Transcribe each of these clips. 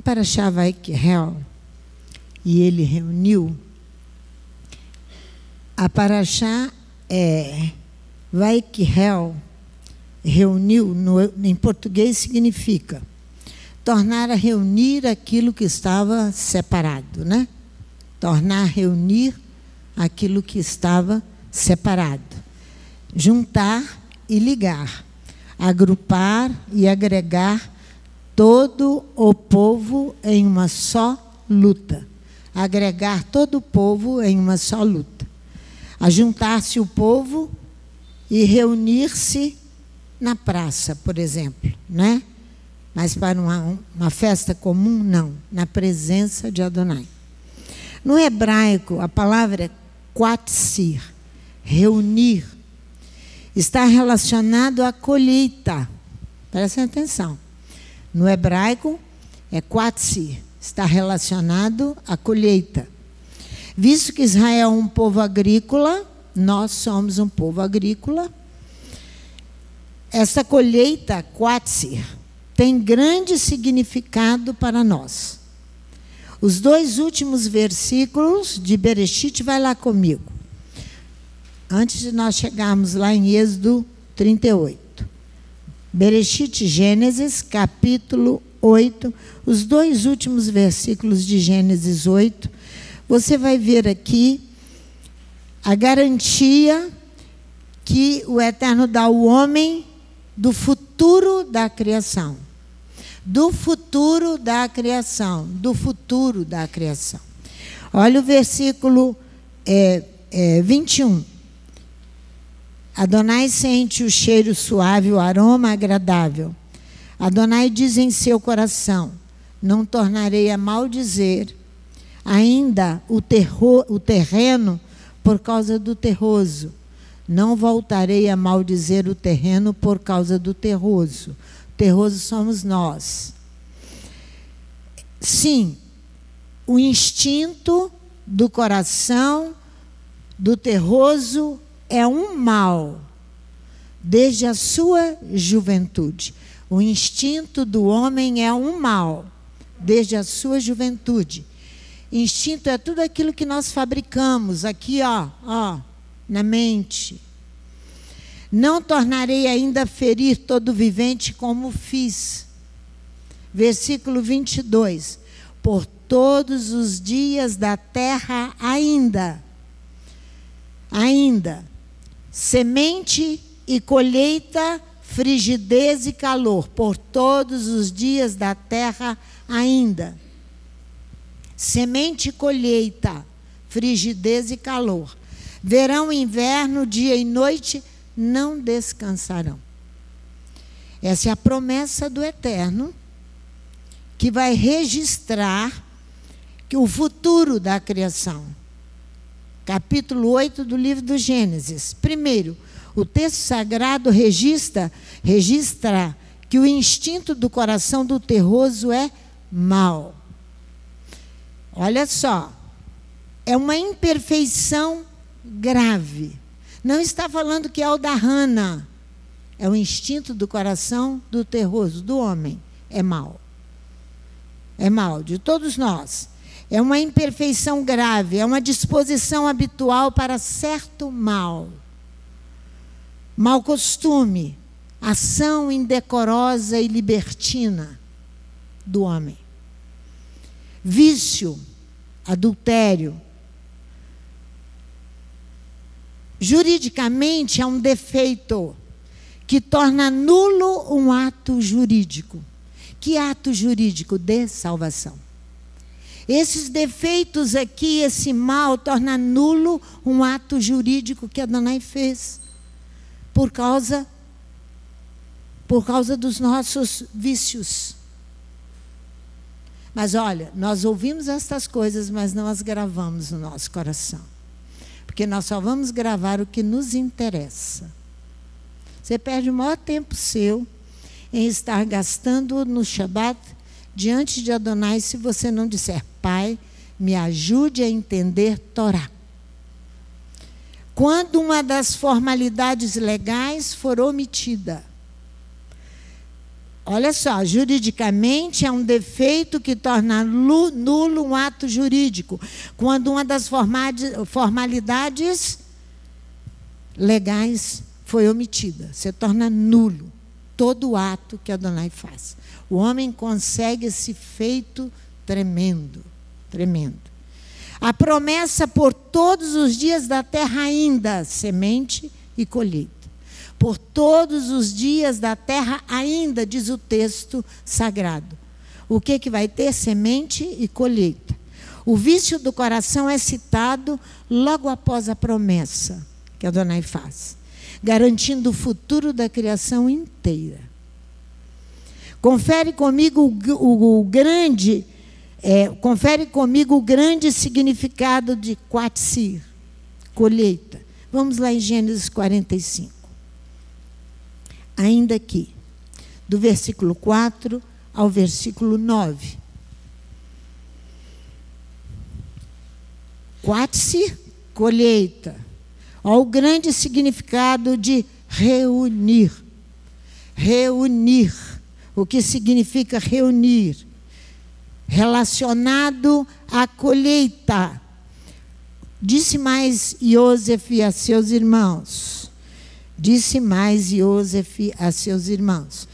Parashá Vaikrel, e ele reuniu, a Parashá Vaikrel, reuniu, em português significa tornar a reunir aquilo que estava separado, né? Tornar a reunir aquilo que estava separado. Juntar e ligar, agrupar e agregar todo o povo em uma só luta. Agregar todo o povo em uma só luta. Ajuntar-se o povo e reunir-se na praça, por exemplo, né? Mas para uma festa comum, não. Na presença de Adonai. No hebraico, a palavra é quatsir, reunir. Está relacionado à colheita. Prestem atenção. No hebraico, é quatsir. Está relacionado à colheita. Visto que Israel é um povo agrícola, nós somos um povo agrícola, essa colheita, quatsir, tem grande significado para nós. Os 2 últimos versículos de Bereshit, vai lá comigo. Antes de nós chegarmos lá em Êxodo 38. Bereshit, Gênesis, capítulo 8, os 2 últimos versículos de Gênesis 8, você vai ver aqui a garantia que o Eterno dá ao homem do futuro da criação. Do futuro da criação. Do futuro da criação. Olha o versículo 21. Adonai sente o cheiro suave, o aroma agradável. Adonai diz em seu coração: não tornarei a maldizer ainda o terreno por causa do terroso. Não voltarei a maldizer o terreno por causa do terroso. O terroso somos nós. Sim, o instinto do coração do terroso é um mal, desde a sua juventude. O instinto do homem é um mal, desde a sua juventude. Instinto é tudo aquilo que nós fabricamos aqui, ó, na mente. Não tornarei ainda a ferir todo vivente como fiz. Versículo 22. Por todos os dias da terra ainda, semente e colheita, frigidez e calor, por todos os dias da terra ainda. Semente e colheita, frigidez e calor. Verão e inverno, dia e noite, não descansarão. Essa é a promessa do Eterno, que vai registrar que o futuro da criação. Capítulo 8 do livro do Gênesis. Primeiro, o texto sagrado registra que o instinto do coração do terroso é mau. Olha só, é uma imperfeição grave. Não está falando que é o da rana. É o instinto do coração do terroso, do homem. É mau. É mau, de todos nós. É uma imperfeição grave, é uma disposição habitual para certo mal. Mau costume, ação indecorosa e libertina do homem. Vício, adultério. Juridicamente é um defeito que torna nulo um ato jurídico. Que ato jurídico? De salvação. Esses defeitos aqui, esse mal, torna nulo um ato jurídico que Adonai fez. Por causa dos nossos vícios. Mas olha, nós ouvimos estas coisas, mas não as gravamos no nosso coração. Porque nós só vamos gravar o que nos interessa. Você perde o maior tempo seu em estar gastando no Shabat diante de Adonai se você não disser: Pai, me ajude a entender Torá. Quando uma das formalidades legais for omitida, Olha só, juridicamente é um defeito que torna nulo um ato jurídico, quando uma das formalidades legais foi omitida. Você torna nulo todo o ato que Adonai faz. O homem consegue esse feito tremendo, tremendo. A promessa por todos os dias da terra ainda, semente e colheita. Por todos os dias da terra ainda, diz o texto sagrado. O que vai ter? Semente e colheita. O vício do coração é citado logo após a promessa que Adonai faz, garantindo o futuro da criação inteira. Confere comigo o grande significado de Quatsir, colheita. Vamos lá em Gênesis 45. Ainda aqui, do versículo 4 ao versículo 9. Quatsir, colheita. Olha o grande significado de reunir. Reunir. O que significa reunir? Relacionado à colheita. Disse mais Iosef a seus irmãos. Disse mais Iosef a seus irmãos.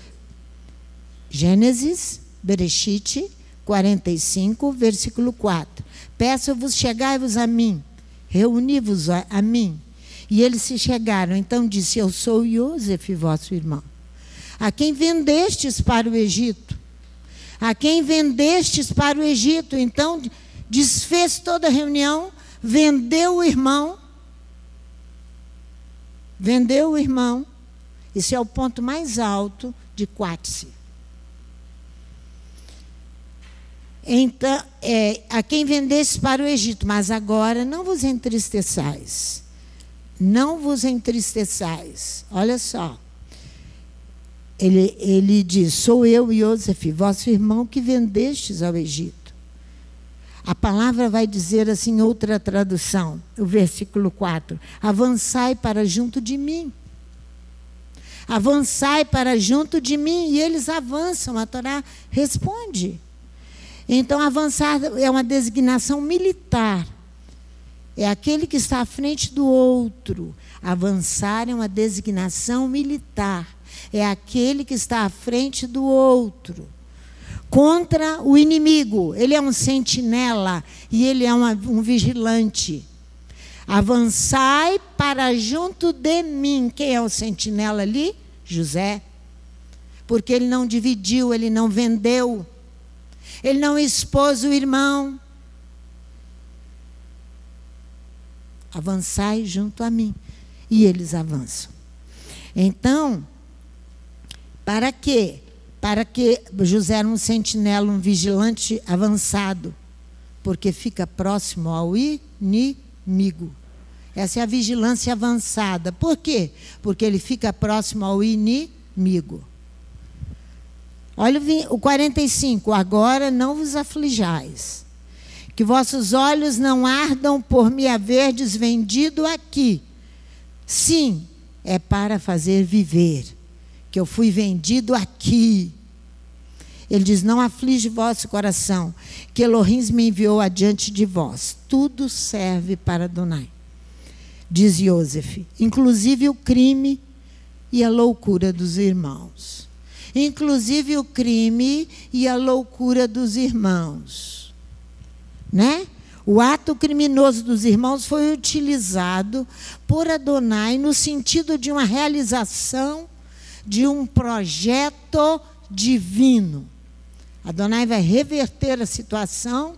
Gênesis, Bereshit, 45, versículo 4. Peço-vos, chegai-vos a mim, reuni-vos a mim. E eles se chegaram. Então disse, eu sou Iosef, vosso irmão, a quem vendestes para o Egito. A quem vendestes para o Egito. Então desfez toda a reunião, vendeu o irmão. Vendeu o irmão. Esse é o ponto mais alto de Quatsir. Então, a quem vendestes para o Egito, mas agora não vos entristeçais. Não vos entristeçais. Olha só. Ele diz, sou eu, Iosef, vosso irmão, que vendestes ao Egito. A palavra vai dizer assim, outra tradução, o versículo 4. Avançai para junto de mim. Avançai para junto de mim. E eles avançam, a Torá responde. Então, avançar é uma designação militar. É aquele que está à frente do outro. Avançar é uma designação militar. É aquele que está à frente do outro. Contra o inimigo. Ele é um sentinela e ele é um vigilante. Avançai para junto de mim. Quem é o sentinela ali? José. Porque ele não dividiu, ele não vendeu. Ele não expôs o irmão. Avançai junto a mim. E eles avançam. Então, para quê? Para que José era um sentinela, um vigilante avançado, porque fica próximo ao inimigo. Essa é a vigilância avançada. Por quê? Porque ele fica próximo ao inimigo. Olha o 45. Agora não vos aflijais, que vossos olhos não ardam por me haverdes vendido aqui. Sim, é para fazer viver, que eu fui vendido aqui. Ele diz, não aflige vosso coração, que Elohim me enviou adiante de vós. Tudo serve para Adonai, diz Iosef, inclusive o crime e a loucura dos irmãos. Inclusive o crime e a loucura dos irmãos. Né? O ato criminoso dos irmãos foi utilizado por Adonai no sentido de uma realização de um projeto divino. Adonai vai reverter a situação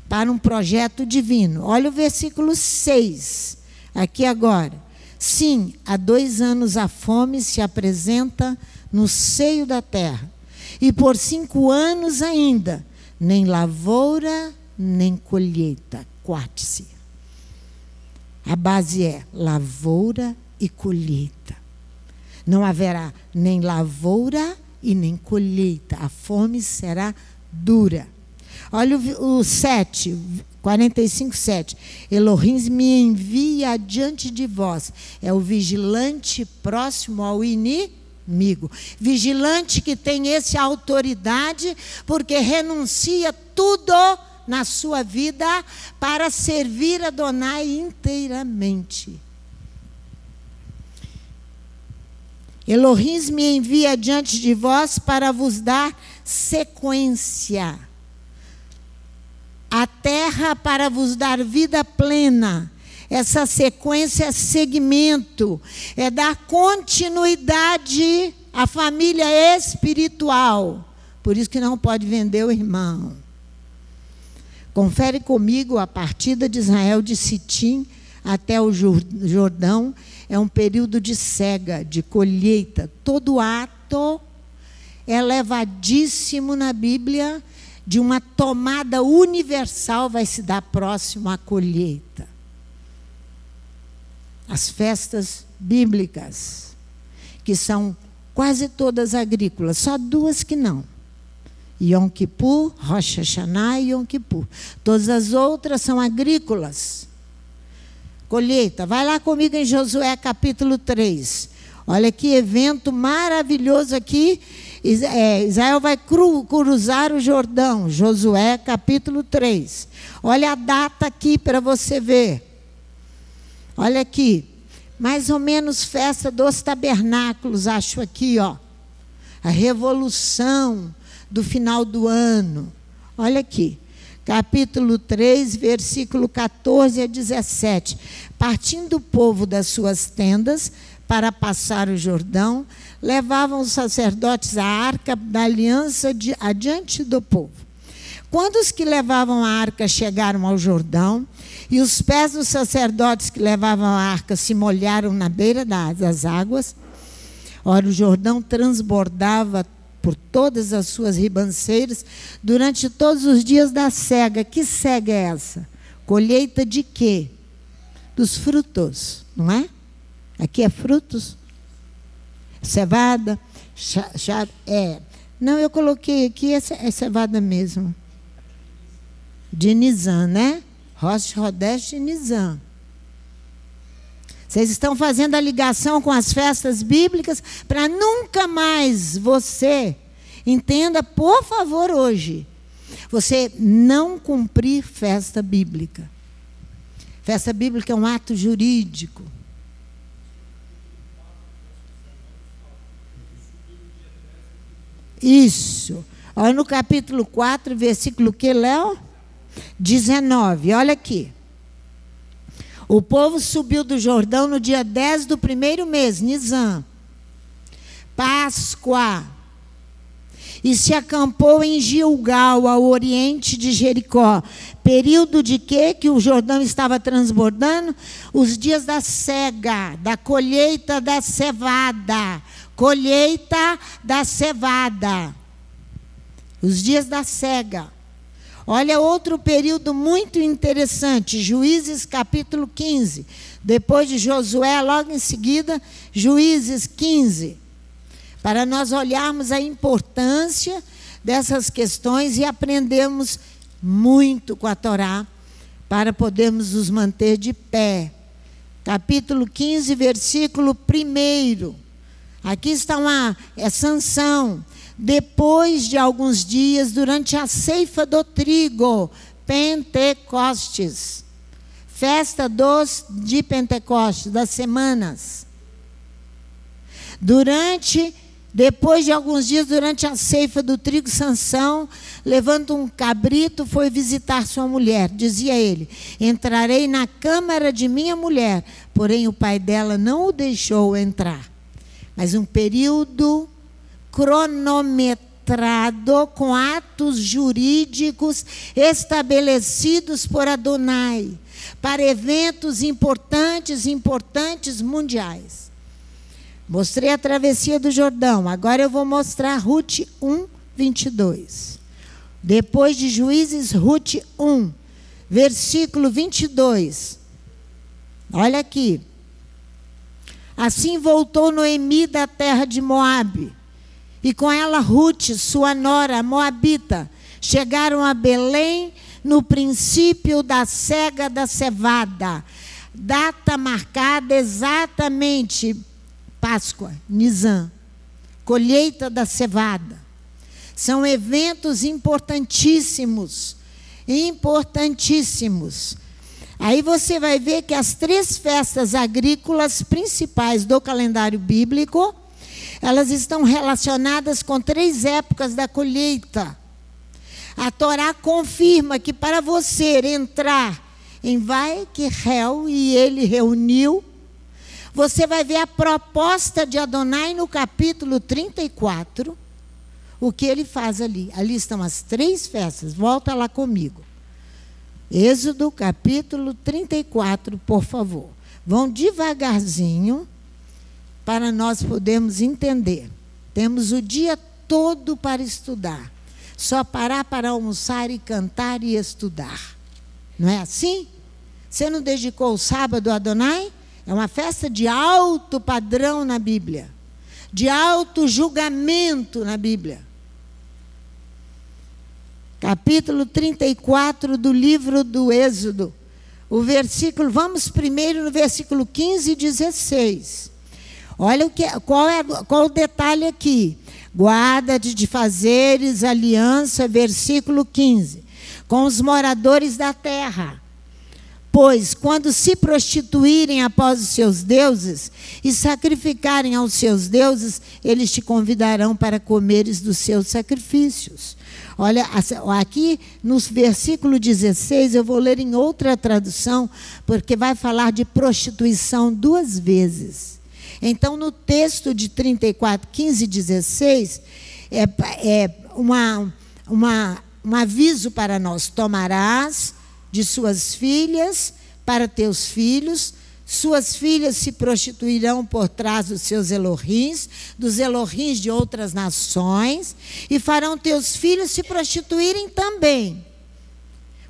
para um projeto divino. Olha o versículo 6, aqui agora. Sim, há 2 anos a fome se apresenta no seio da terra, e por 5 anos ainda, nem lavoura, nem colheita. Quatsir. A base é lavoura e colheita. Não haverá nem lavoura e nem colheita. A fome será dura. Olha o 7, 45, 7. Elohim me envia adiante de vós. É o vigilante próximo ao inimigo. comigo. Vigilante que tem essa autoridade, porque renuncia tudo na sua vida para servir Adonai inteiramente. Elohim me envia diante de vós para vos dar sequência. A terra para vos dar vida plena. Essa sequência é segmento, é dar continuidade à família espiritual. Por isso que não pode vender o irmão. Confere comigo a partida de Israel de Sitim até o Jordão. É um período de cega, de colheita. Todo ato é levadíssimo na Bíblia de uma tomada universal, vai se dar próximo à colheita. As festas bíblicas, que são quase todas agrícolas, só duas que não. Yom Kippur, Rosh Hashanah e Yom Kippur. Todas as outras são agrícolas. Colheita. Vai lá comigo em Josué capítulo 3. Olha que evento maravilhoso aqui. Israel vai cruzar o Jordão. Josué capítulo 3. Olha a data aqui para você ver. Olha aqui. Mais ou menos festa dos tabernáculos, acho aqui, ó. A revolução do final do ano. Olha aqui. Capítulo 3, versículo 14 a 17. Partindo o povo das suas tendas para passar o Jordão, levavam os sacerdotes a arca da aliança adiante do povo. Quando os que levavam a arca chegaram ao Jordão, e os pés dos sacerdotes que levavam a arca se molharam na beira das águas, ora, o Jordão transbordava por todas as suas ribanceiras, durante todos os dias da cega. Que cega é essa? Colheita de quê? Dos frutos, não é? Aqui é frutos. Cevada. Não, eu coloquei aqui, é cevada mesmo. De Nisan, né? Rosh Hodesh de Nisan. Vocês estão fazendo a ligação com as festas bíblicas para nunca mais você, entenda, por favor, hoje, você não cumprir festa bíblica. Festa bíblica é um ato jurídico. Isso. Olha no capítulo 4, versículo que, Léo? 19. Olha aqui. O povo subiu do Jordão no dia 10 do primeiro mês, Nisan, Páscoa, e se acampou em Gilgal, ao oriente de Jericó. Período de quê? Que o Jordão estava transbordando? Os dias da cega, da colheita da cevada. Colheita da cevada. Os dias da cega. Olha outro período muito interessante, Juízes capítulo 15. Depois de Josué, logo em seguida, Juízes 15. Para nós olharmos a importância dessas questões e aprendermos muito com a Torá, para podermos nos manter de pé. Capítulo 15, versículo 1. Aqui está Sansão. Depois de alguns dias, durante a ceifa do trigo, Pentecostes, festa de Pentecostes, das semanas. Depois de alguns dias, durante a ceifa do trigo, Sansão, levando um cabrito, foi visitar sua mulher. Dizia ele: entrarei na câmara de minha mulher. Porém, o pai dela não o deixou entrar. Mas um período cronometrado com atos jurídicos estabelecidos por Adonai para eventos importantes mundiais. Mostrei a travessia do Jordão, agora eu vou mostrar Ruth 1, 22. Depois de Juízes, Ruth 1, versículo 22. Olha aqui. Assim voltou Noemi da terra de Moabe, e com ela Ruth, sua nora, moabita, chegaram a Belém no princípio da cega da cevada. Data marcada exatamente, Páscoa, Nisan. colheita da cevada. São eventos importantíssimos, importantíssimos. Aí você vai ver que as 3 festas agrícolas principais do calendário bíblico, elas estão relacionadas com 3 épocas da colheita. A Torá confirma que para você entrar em Vai-que-Hel, e ele reuniu, você vai ver a proposta de Adonai no capítulo 34, o que ele faz ali. Ali estão as 3 festas, volta lá comigo. Êxodo capítulo 34, por favor. Vão devagarzinho, para nós podermos entender. Temos o dia todo para estudar. Só parar para almoçar e cantar e estudar. Não é assim? Você não dedicou o sábado a Adonai? É uma festa de alto padrão na Bíblia. De alto julgamento na Bíblia. Capítulo 34 do livro do Êxodo. O versículo, vamos primeiro no versículo 15 e 16. Olha qual o detalhe aqui. Guarda-te de fazeres aliança, versículo 15, com os moradores da terra. Pois, quando se prostituírem após os seus deuses e sacrificarem aos seus deuses, eles te convidarão para comeres dos seus sacrifícios. Olha, aqui no versículo 16, eu vou ler em outra tradução, porque vai falar de prostituição 2 vezes. Então, no texto de 34, 15 e 16, é um aviso para nós. Tomarás de suas filhas para teus filhos, suas filhas se prostituirão por trás dos seus Elohins, dos Elohins de outras nações, e farão teus filhos se prostituírem também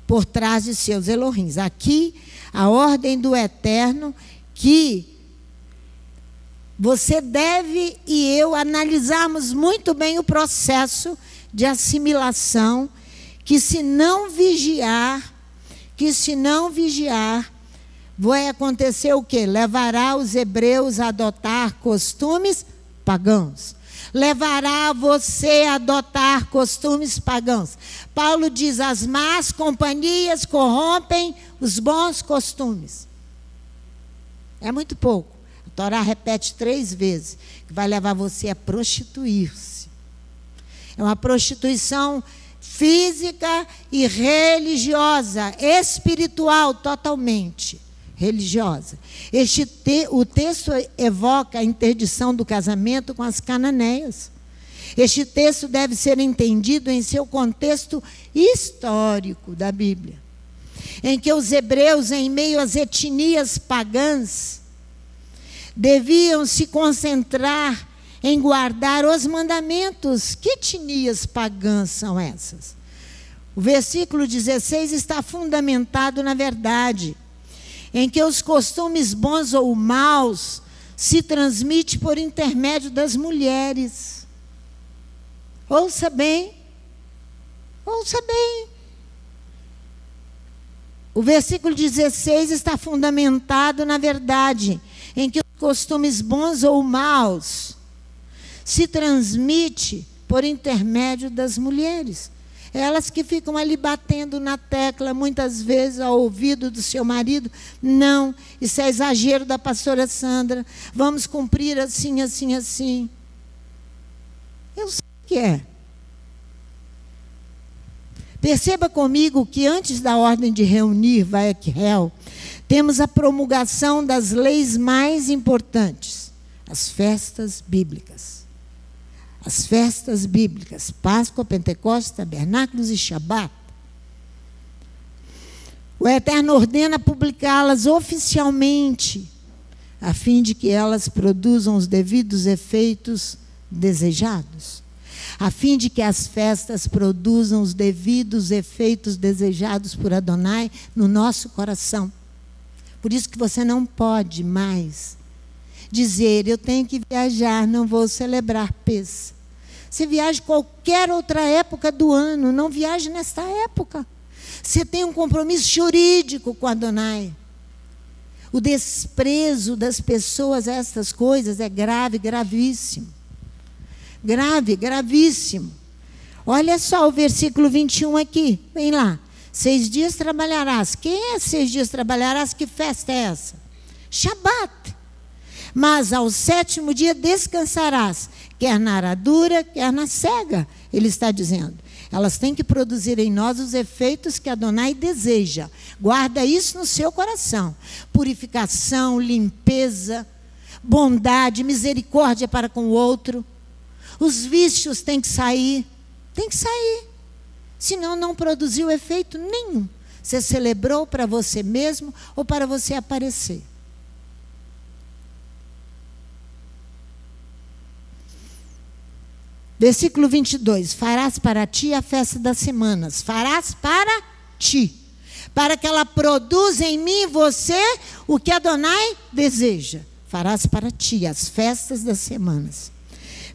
por trás de seus Elohins. Aqui, a ordem do Eterno, que você deve e eu analisarmos muito bem o processo de assimilação, que se não vigiar, vai acontecer o quê? Levará os hebreus a adotar costumes pagãos. Levará você a adotar costumes pagãos. Paulo diz, as más companhias corrompem os bons costumes. É muito pouco. A Torá repete 3 vezes, que vai levar você a prostituir-se. É uma prostituição física e religiosa, espiritual totalmente, religiosa. O texto evoca a interdição do casamento com as cananeias. Este texto deve ser entendido em seu contexto histórico da Bíblia, em que os hebreus, em meio às etnias pagãs, deviam se concentrar em guardar os mandamentos. Que etnias pagãs são essas? O versículo 16 está fundamentado na verdade, em que os costumes bons ou maus se transmitem por intermédio das mulheres. Ouça bem. Ouça bem. O versículo 16 está fundamentado na verdade, em que os costumes bons ou maus se transmite por intermédio das mulheres. Elas que ficam ali batendo na tecla, muitas vezes ao ouvido do seu marido, não, isso é exagero da pastora Sandra, vamos cumprir assim, assim, assim. Eu sei que é. Perceba comigo que antes da ordem de reunir, Vai-que-Hel, temos a promulgação das leis mais importantes, as festas bíblicas. As festas bíblicas, Páscoa, Pentecostes, Tabernáculos e Shabat. O Eterno ordena publicá-las oficialmente, a fim de que elas produzam os devidos efeitos desejados. A fim de que as festas produzam os devidos efeitos desejados por Adonai no nosso coração. Por isso que você não pode mais dizer, eu tenho que viajar, não vou celebrar Pêssego. Você viaja qualquer outra época do ano, não viaje nesta época. Você tem um compromisso jurídico com Adonai. O desprezo das pessoas a estas coisas é grave, gravíssimo. grave, gravíssimo. Olha só o versículo 21 aqui, vem lá. 6 dias trabalharás. Quem é 6 dias trabalharás? Que festa é essa? Shabat. Mas ao 7º dia descansarás, quer na aradura, quer na cega. Ele está dizendo. Elas têm que produzir em nós os efeitos que Adonai deseja. Guarda isso no seu coração. Purificação, limpeza, bondade, misericórdia para com o outro. Os vícios têm que sair. Tem que sair. Senão não produziu efeito nenhum. Você celebrou para você mesmo ou para você aparecer. Versículo 22. Farás para ti a festa das semanas. Farás para ti. Para que ela produza em mim e você o que Adonai deseja. Farás para ti as festas das semanas.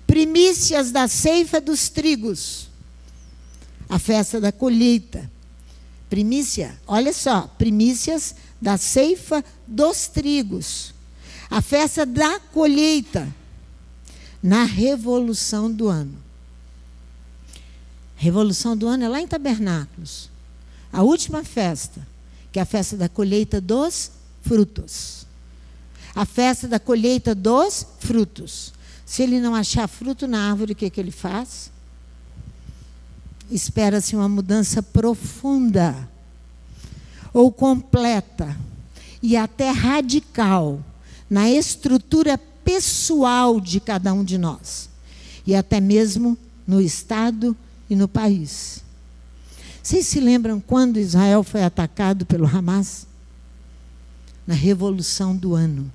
Primícias da ceifa dos trigos. A festa da colheita. Primícia, olha só. Primícias da ceifa dos trigos. A festa da colheita. Na revolução do ano. Revolução do ano é lá em Tabernáculos. A última festa, que é a festa da colheita dos frutos. A festa da colheita dos frutos. Se ele não achar fruto na árvore, o que ele faz? Espera-se uma mudança profunda, ou completa, e até radical, na estrutura pessoal de cada um de nós, e até mesmo no Estado e no país. Vocês se lembram quando Israel foi atacado pelo Hamas? Na Revolução do Ano.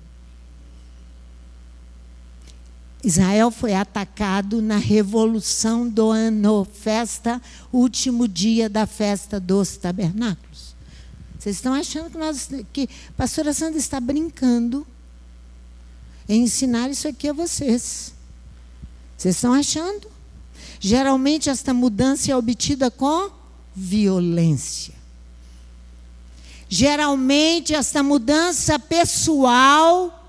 Israel foi atacado na Revolução do Ano, festa, último dia da festa dos tabernáculos. Vocês estão achando que a pastora Sandra está brincando em ensinar isso aqui a vocês. Vocês estão achando? Geralmente esta mudança é obtida com violência. Geralmente esta mudança pessoal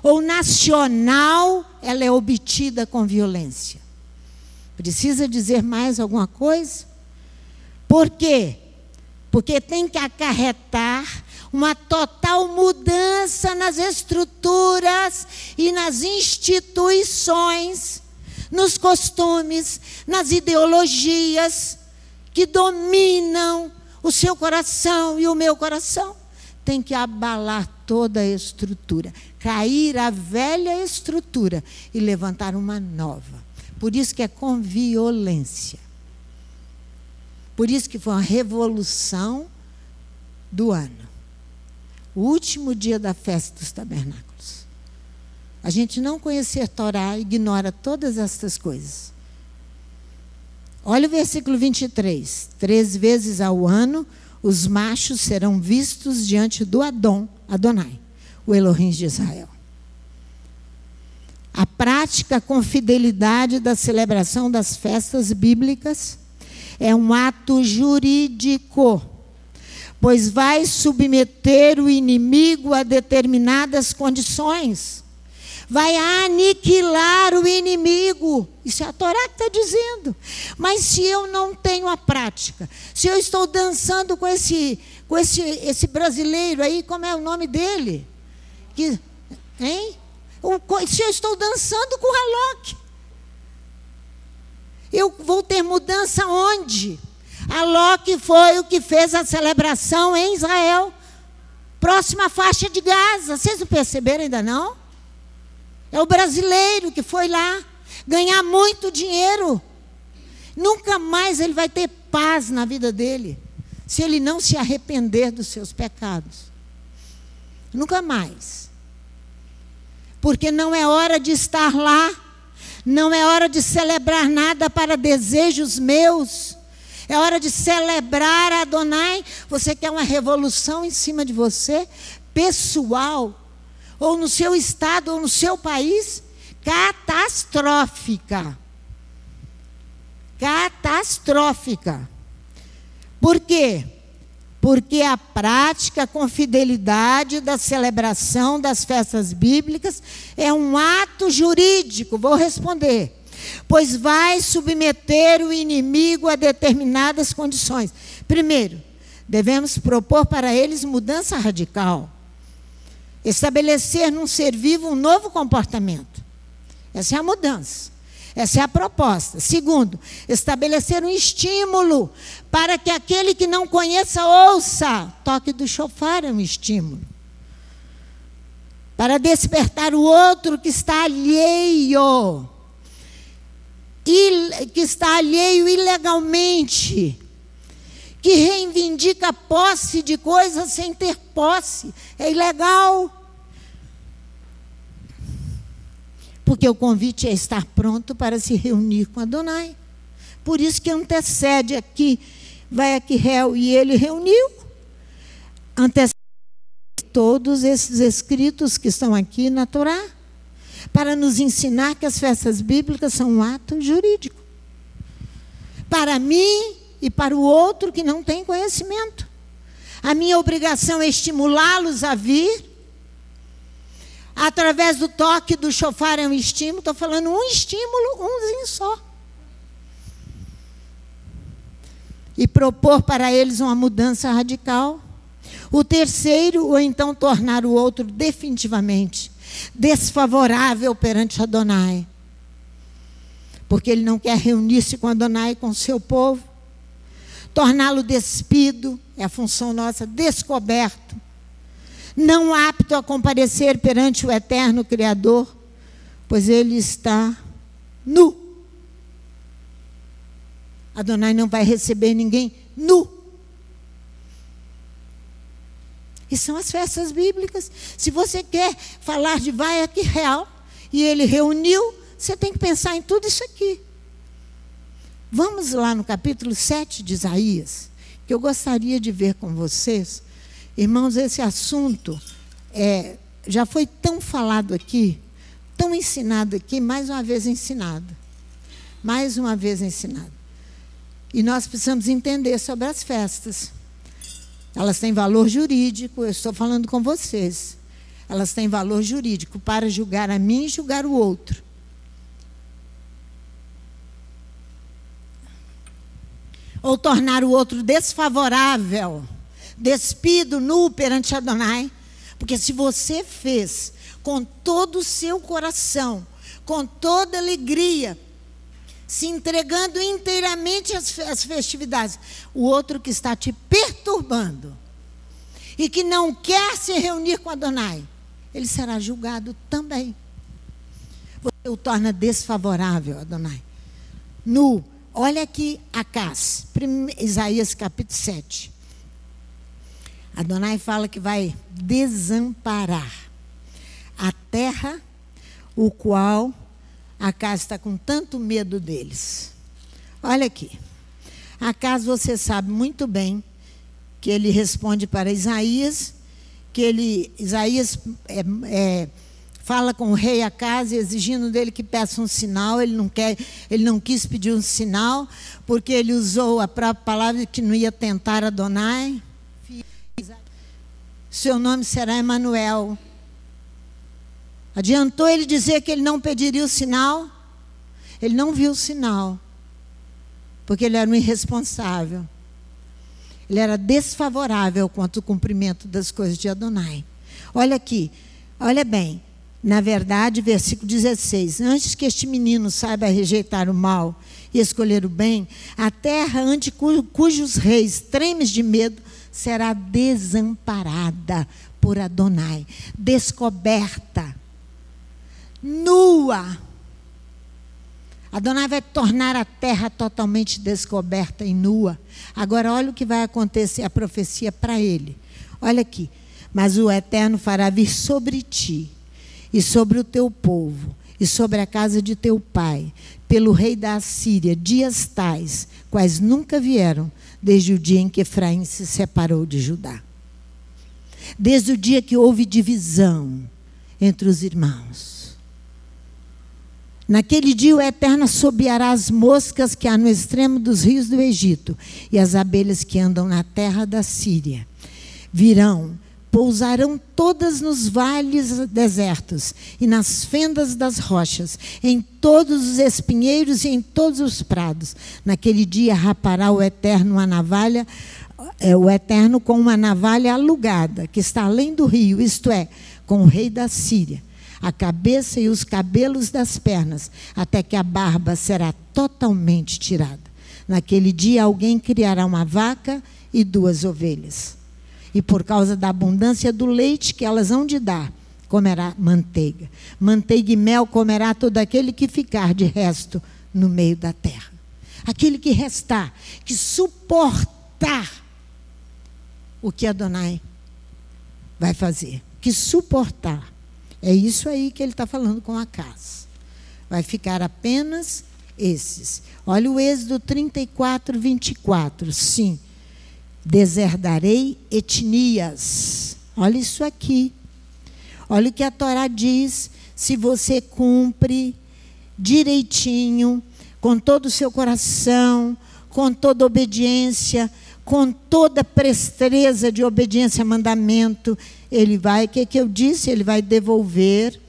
ou nacional, ela é obtida com violência. Precisa dizer mais alguma coisa? Por quê? Porque tem que acarretar uma total mudança nas estruturas e nas instituições, nos costumes, nas ideologias que dominam o seu coração e o meu coração. Tem que abalar toda a estrutura, cair a velha estrutura e levantar uma nova. Por isso que é com violência. Por isso que foi uma revolução do ano. O último dia da festa dos tabernáculos. A gente não conhecer Torá ignora todas estas coisas. Olha o versículo 23. 3 vezes ao ano os machos serão vistos diante do Adonai, o Elohim de Israel. A prática com fidelidade da celebração das festas bíblicas é um ato jurídico, pois vai submeter o inimigo a determinadas condições. Vai aniquilar o inimigo. Isso é a Torá que está dizendo. Mas se eu não tenho a prática, se eu estou dançando com esse brasileiro aí, como é o nome dele? Se eu estou dançando com o Halok, eu vou ter mudança onde? Halok foi o que fez a celebração em Israel, próxima à faixa de Gaza. Vocês não perceberam ainda não? É o brasileiro que foi lá ganhar muito dinheiro. Nunca mais ele vai ter paz na vida dele, se ele não se arrepender dos seus pecados. Nunca mais. Porque não é hora de estar lá, não é hora de celebrar nada para desejos meus. É hora de celebrar a Adonai. Você quer uma revolução em cima de você, pessoal, ou no seu estado, ou no seu país, catastrófica. Catastrófica. Por quê? Porque a prática com fidelidade da celebração das festas bíblicas é um ato jurídico. Vou responder. pois vai submeter o inimigo a determinadas condições. Primeiro, devemos propor para eles mudança radical. Estabelecer num ser vivo um novo comportamento. Essa é a mudança. Essa é a proposta. Segundo, estabelecer um estímulo para que aquele que não conheça ouça. Toque do chofar é um estímulo. Para despertar o outro que está alheio. Que está alheio ilegalmente. Que reivindica a posse de coisas sem ter posse. É ilegal. Porque o convite é estar pronto para se reunir com Adonai. Por isso que antecede aqui, vai aqui réu, e ele reuniu. Antecede todos esses escritos que estão aqui na Torá, para nos ensinar que as festas bíblicas são um ato jurídico. Para mim e para o outro que não tem conhecimento. A minha obrigação é estimulá-los a vir. Através do toque do chofar é um estímulo. Estou falando um estímulo, umzinho só. E propor para eles uma mudança radical. O terceiro, ou então tornar o outro definitivamente desfavorável perante Adonai. Porque ele não quer reunir-se com Adonai e com o seu povo. Torná-lo despido, é a função nossa, descoberto. Não apto a comparecer perante o eterno Criador, pois ele está nu. Adonai não vai receber ninguém nu. E são as festas bíblicas. Se você quer falar de vai aqui real, e ele reuniu, você tem que pensar em tudo isso aqui. Vamos lá no capítulo 7 de Isaías, que eu gostaria de ver com vocês. Irmãos, esse assunto já foi tão falado aqui, tão ensinado aqui, mais uma vez ensinado. Mais uma vez ensinado. E nós precisamos entender sobre as festas. Elas têm valor jurídico, eu estou falando com vocês. Elas têm valor jurídico para julgar a mim e julgar o outro. Ou tornar o outro desfavorável, despido, nu perante Adonai. Porque se você fez com todo o seu coração, com toda alegria, se entregando inteiramente às festividades, o outro que está te perturbando e que não quer se reunir com Adonai, ele será julgado também. Você o torna desfavorável, Adonai. Nu, olha aqui Acás, Isaías capítulo 7. Adonai fala que vai desamparar a terra, o qual Acás está com tanto medo deles. Olha aqui. Acás, você sabe muito bem que ele responde para Isaías, que Isaías fala com o rei Acás, exigindo dele que peça um sinal. Ele não quis pedir um sinal, porque ele usou a própria palavra que não ia tentar Adonai. Seu nome será Emanuel. Adiantou ele dizer que ele não pediria o sinal? Ele não viu o sinal, porque ele era um irresponsável. Ele era desfavorável quanto ao cumprimento das coisas de Adonai. Olha aqui, olha bem. Na verdade, versículo 16. Antes que este menino saiba rejeitar o mal e escolher o bem, a terra ante cujos reis tremes de medo será desamparada por Adonai, descoberta, nua. Adonai vai tornar a terra totalmente descoberta e nua. Agora olha o que vai acontecer, a profecia para ele. Olha aqui. Mas o Eterno fará vir sobre ti e sobre o teu povo e sobre a casa de teu pai, pelo rei da Assíria, dias tais, quais nunca vieram, desde o dia em que Efraim se separou de Judá. Desde o dia que houve divisão entre os irmãos. Naquele dia o Eterno assobiará as moscas que há no extremo dos rios do Egito e as abelhas que andam na terra da Síria. Virão Pousarão todas nos vales desertos e nas fendas das rochas, em todos os espinheiros e em todos os prados. Naquele dia rapará o Eterno com uma navalha alugada, que está além do rio, isto é, com o rei da Síria, a cabeça e os cabelos das pernas, até que a barba será totalmente tirada. Naquele dia alguém criará uma vaca e 2 ovelhas. E por causa da abundância do leite que elas hão de dar, comerá manteiga. Manteiga e mel comerá todo aquele que ficar de resto no meio da terra. Aquele que restar, que suportar o que Adonai vai fazer. Que suportar. É isso aí que ele está falando com Acaz. Vai ficar apenas esses. Olha o Êxodo 34, 24. Sim. Deserdarei etnias. Olha isso aqui. Olha o que a Torá diz. Se você cumpre direitinho, com todo o seu coração, com toda obediência, com toda presteza de obediência a mandamento, ele vai, o que eu disse? Ele vai devolver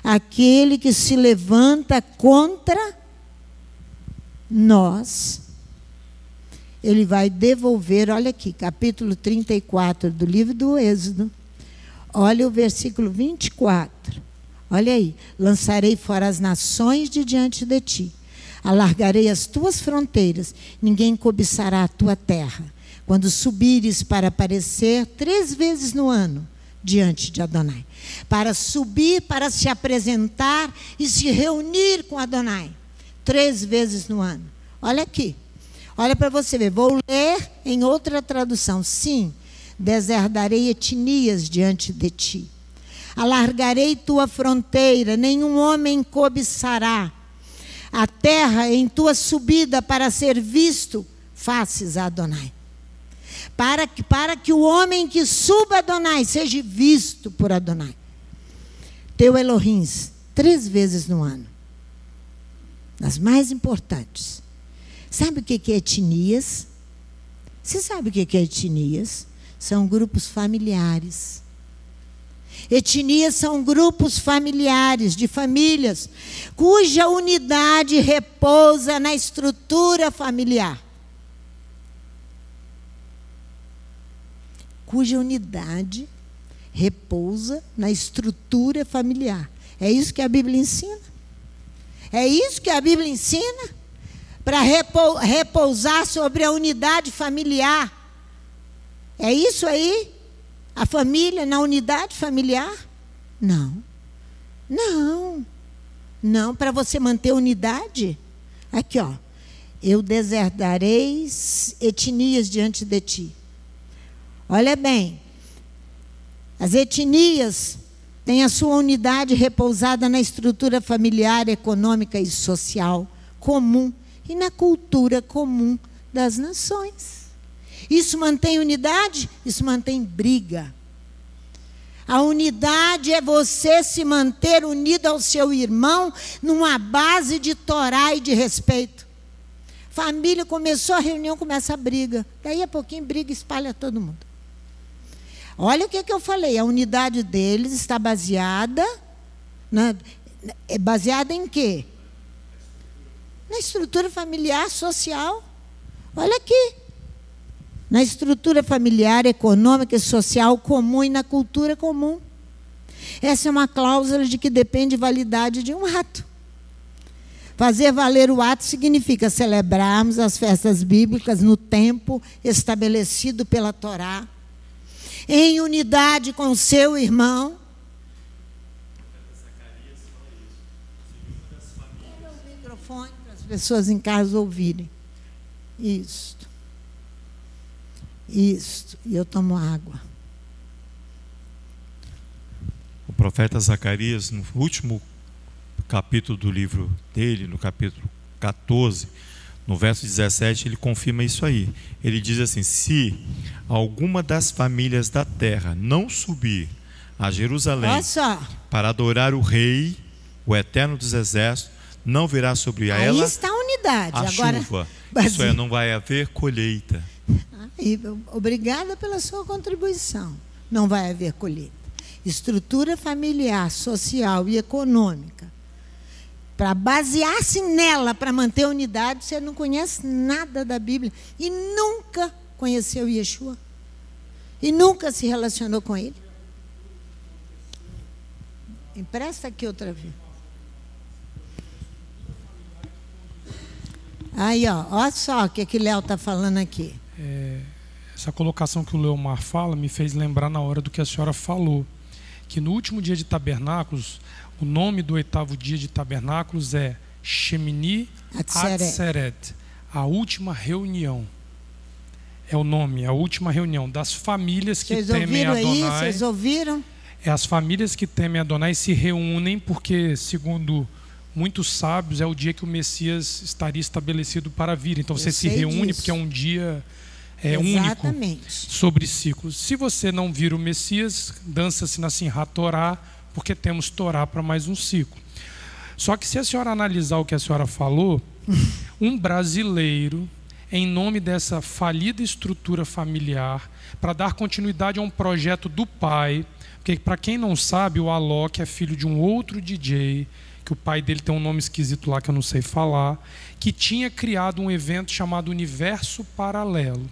aquele que se levanta contra nós. Ele vai devolver, olha aqui, capítulo 34 do livro do Êxodo. Olha o versículo 24. Olha aí. Lançarei fora as nações de diante de ti. Alargarei as tuas fronteiras. Ninguém cobiçará a tua terra. Quando subires para aparecer 3 vezes no ano diante de Adonai. Para subir, para se apresentar e se reunir com Adonai. 3 vezes no ano. Olha aqui. Olha para você ver. Vou ler em outra tradução. Sim, deserdarei etnias diante de ti. Alargarei tua fronteira, nenhum homem cobiçará. A terra em tua subida para ser visto, faces a Adonai. Para que o homem que suba a Adonai seja visto por Adonai. Teu Elohim, 3 vezes no ano. Das mais importantes. Sabe o que é etnias? Você sabe o que é etnias? São grupos familiares. Etnias são grupos familiares, de famílias, cuja unidade repousa na estrutura familiar. Cuja unidade repousa na estrutura familiar. É isso que a Bíblia ensina? É isso que a Bíblia ensina? Para repousar sobre a unidade familiar. É isso aí? A família na unidade familiar? Não. Não. Não, para você manter unidade. Aqui, ó. Eu deserdarei etnias diante de ti. Olha bem. As etnias têm a sua unidade repousada na estrutura familiar, econômica e social comum e na cultura comum das nações. Isso mantém unidade? Isso mantém briga. A unidade é você se manter unido ao seu irmão numa base de Torá e de respeito. Família, começou a reunião, começa a briga. Daí a pouquinho briga espalha todo mundo. Olha o que eu falei. A unidade deles está baseada em quê? Na estrutura familiar, social. Olha aqui. Na estrutura familiar, econômica e social comum e na cultura comum. Essa é uma cláusula de que depende validade de um ato. Fazer valer o ato significa celebrarmos as festas bíblicas no tempo estabelecido pela Torá, em unidade com o seu irmão. Quero o microfone para as pessoas em casa ouvirem. Isso. Isso, e eu tomo água. O profeta Zacarias, no último capítulo do livro dele, no capítulo 14, no verso 17, ele confirma isso aí. Ele diz assim: se alguma das famílias da terra não subir a Jerusalém para adorar o Rei, o Eterno dos Exércitos, não virá sobre ela. Aí está a unidade. A agora, chuva. Isso é, não vai haver colheita. Obrigada pela sua contribuição. não vai haver colheita. Estrutura familiar, social e econômica, para basear-se nela, para manter a unidade, você não conhece nada da Bíblia e nunca conheceu Yeshua e nunca se relacionou com ele. Empresta aqui outra vez. Aí, ó, olha só o que Léo está falando aqui. Essa colocação que o Leomar fala me fez lembrar na hora do que a senhora falou, que no último dia de tabernáculos, o nome do 8º dia de tabernáculos é Shemini Atzeret, a última reunião. É o nome, a última reunião das famílias que temem Adonai. Vocês ouviram aí? Vocês ouviram? As famílias que temem Adonai se reúnem porque, segundo muitos sábios, é o dia que o Messias estaria estabelecido para vir. Então você se reúne porque é um dia único sobre ciclos. Se você não vira o Messias, dança-se na Simchat Torá, porque temos Torá para mais um ciclo. Só que se a senhora analisar o que a senhora falou, um brasileiro, em nome dessa falida estrutura familiar, para dar continuidade a um projeto do pai, porque para quem não sabe, o Alok é filho de um outro DJ, que o pai dele tem um nome esquisito lá que eu não sei falar, que tinha criado um evento chamado Universo Paralelo.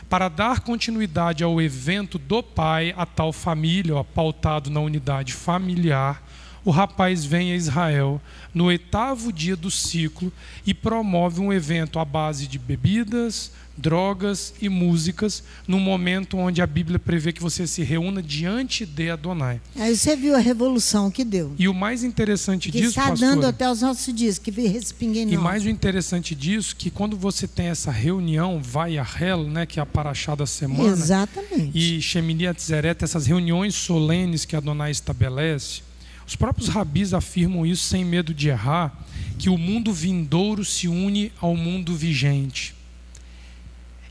Para dar continuidade ao evento do pai, a tal família, ó, pautado na unidade familiar, o rapaz vem a Israel no 8º dia do ciclo e promove um evento à base de bebidas, drogas e músicas, num momento onde a Bíblia prevê que você se reúna diante de Adonai. Aí você viu a revolução que deu. E o mais interessante que disso, está pastora, dando até os nossos dias, que respinguem e mais o interessante disso, que quando você tem essa reunião, vai a Hel, né, que é a paraxá da semana, exatamente, e Shemini Atzeret, essas reuniões solenes que Adonai estabelece, os próprios rabis afirmam isso sem medo de errar, que o mundo vindouro se une ao mundo vigente.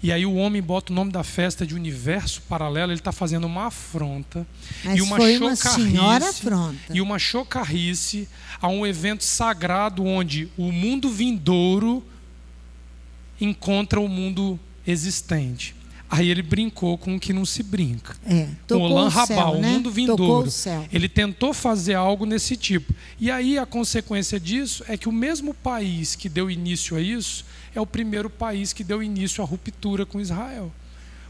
E aí o homem bota o nome da festa de Universo Paralelo, ele está fazendo uma afronta. Mas e uma foi uma senhora afronta. E uma chocarrice a um evento sagrado onde o mundo vindouro encontra o mundo existente. Aí ele brincou com o que não se brinca. Com o Olam Rabá, o mundo vindouro. Ele tentou fazer algo nesse tipo. E aí a consequência disso é que o mesmo país que deu início a isso é o primeiro país que deu início à ruptura com Israel.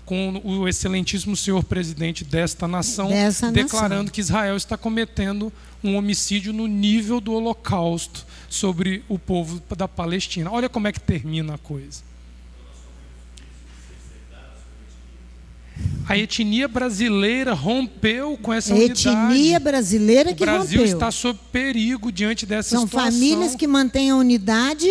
Com o excelentíssimo senhor presidente desta nação declarando que Israel está cometendo um homicídio no nível do Holocausto sobre o povo da Palestina. Olha como é que termina a coisa. A etnia brasileira rompeu com essa unidade. A etnia brasileira que rompeu. O Brasil está sob perigo diante dessa situação. São famílias que mantêm a unidade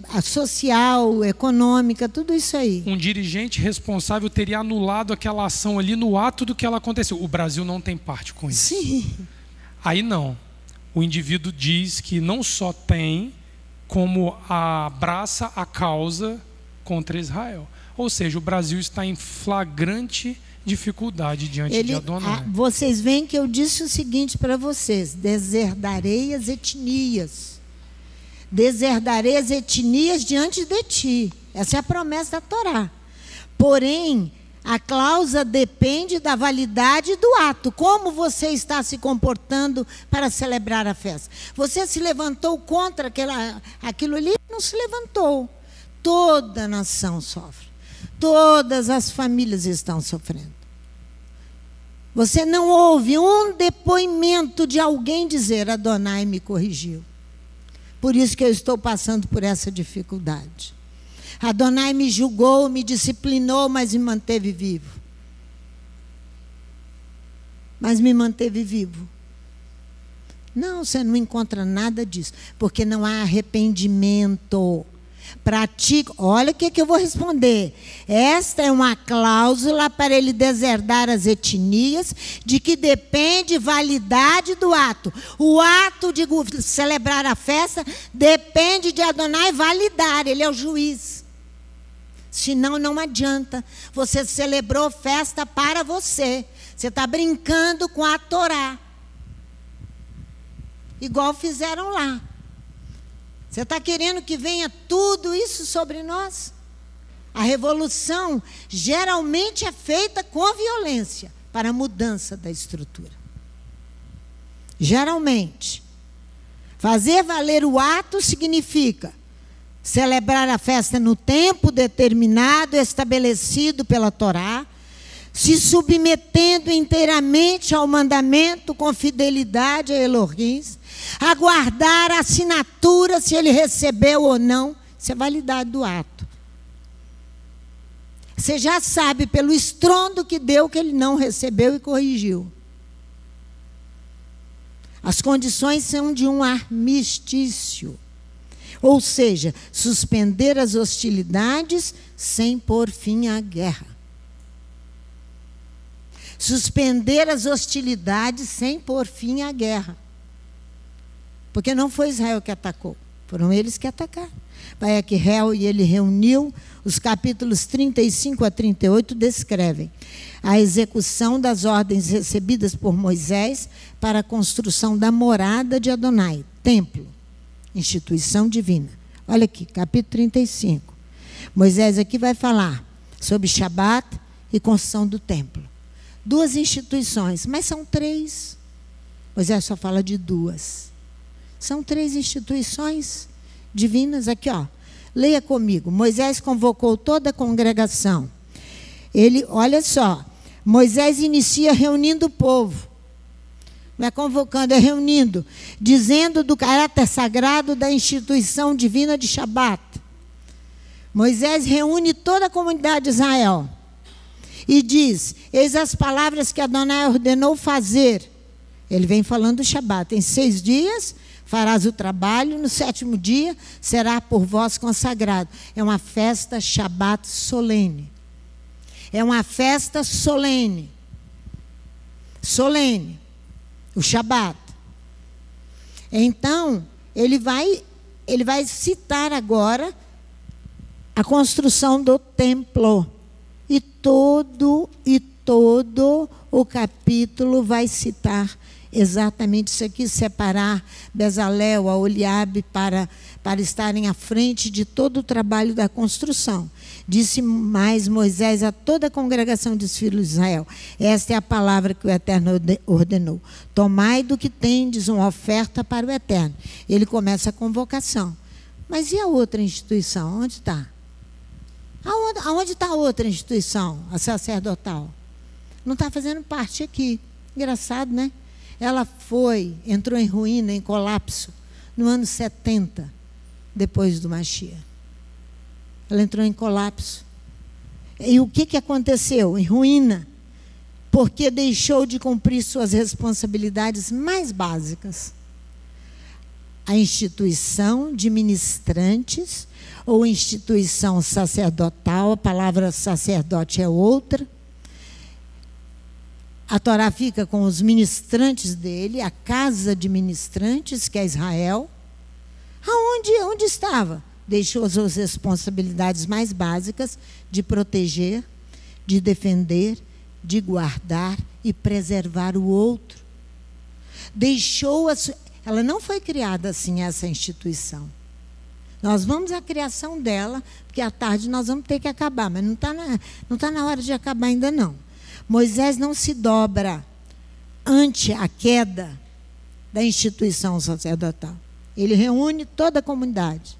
a social, econômica, tudo isso aí. Um dirigente responsável teria anulado aquela ação ali no ato do que ela aconteceu. O Brasil não tem parte com isso. Sim. Aí não. O indivíduo diz que não só tem, como abraça a causa contra Israel. Ou seja, o Brasil está em flagrante dificuldade diante de Adonai. Vocês veem que eu disse o seguinte para vocês: deserdarei as etnias. Deserdarei as etnias diante de ti. Essa é a promessa da Torá. Porém, a cláusula depende da validade do ato. Como você está se comportando para celebrar a festa? Você se levantou contra aquilo ali? Não se levantou. Toda a nação sofre. Todas as famílias estão sofrendo. Você não ouve um depoimento de alguém dizer: Adonai me corrigiu. Por isso que eu estou passando por essa dificuldade. Adonai me julgou, me disciplinou, mas me manteve vivo. Mas me manteve vivo. Não, você não encontra nada disso, porque não há arrependimento. Pratica. Olha o que eu vou responder. Esta é uma cláusula para ele deserdar as etnias, de que depende validade do ato. O ato de celebrar a festa depende de Adonai validar. Ele é o juiz. Senão não adianta. Você celebrou festa para você. Você está brincando com a Torá. Igual fizeram lá. Você está querendo que venha tudo isso sobre nós? A revolução geralmente é feita com violência para a mudança da estrutura. Geralmente. Fazer valer o ato significa celebrar a festa no tempo determinado, estabelecido pela Torá, se submetendo inteiramente ao mandamento com fidelidade a Elohim, aguardar a assinatura se ele recebeu ou não. Isso é validade do ato. Você já sabe pelo estrondo que deu que ele não recebeu e corrigiu. As condições são de um armistício. Ou seja, suspender as hostilidades sem pôr fim à guerra. Suspender as hostilidades sem pôr fim à guerra. Porque não foi Israel que atacou, foram eles que atacaram. Vai aqui, e ele reuniu, os capítulos 35 a 38 descrevem a execução das ordens recebidas por Moisés para a construção da morada de Adonai, templo, instituição divina. Olha aqui, capítulo 35. Moisés aqui vai falar sobre Shabat e construção do templo. 2 instituições, mas são 3. Moisés só fala de 2. São 3 instituições divinas. Aqui, ó. Leia comigo. Moisés convocou toda a congregação. Ele, olha só, Moisés inicia reunindo o povo. Não é convocando, é reunindo. Dizendo do caráter sagrado da instituição divina de Shabat. Moisés reúne toda a comunidade de Israel. E diz, eis as palavras que Adonai ordenou fazer. Ele vem falando do Shabat. Em 6 dias farás o trabalho, no 7º dia será por vós consagrado. É uma festa Shabat solene. É uma festa solene. Solene. O Shabat. Então, ele vai citar agora a construção do templo. E todo o capítulo vai citar exatamente isso aqui, separar Bezalel, Aholiabe para estarem à frente de todo o trabalho da construção. Disse mais Moisés a toda a congregação dos filhos de Israel, esta é a palavra que o Eterno ordenou. Tomai do que tendes uma oferta para o Eterno. Ele começa a convocação. Mas e a outra instituição? Onde está? Aonde está a outra instituição, a sacerdotal? Não está fazendo parte aqui. Engraçado, né? Ela entrou em ruína, em colapso, no ano 70, depois do Mashiach. Ela entrou em colapso. E o que aconteceu? Em ruína. Porque deixou de cumprir suas responsabilidades mais básicas. A instituição de ministrantes, ou instituição sacerdotal, a palavra sacerdote é outra. A Torá fica com os ministrantes dele, a casa de ministrantes, que é Israel. Onde estava? Deixou as suas responsabilidades mais básicas de proteger, de defender, de guardar e preservar o outro. Ela não foi criada assim, essa instituição. Nós vamos à criação dela, porque à tarde nós vamos ter que acabar, mas não está na hora de acabar ainda não. Moisés não se dobra ante a queda da instituição sacerdotal. Ele reúne toda a comunidade.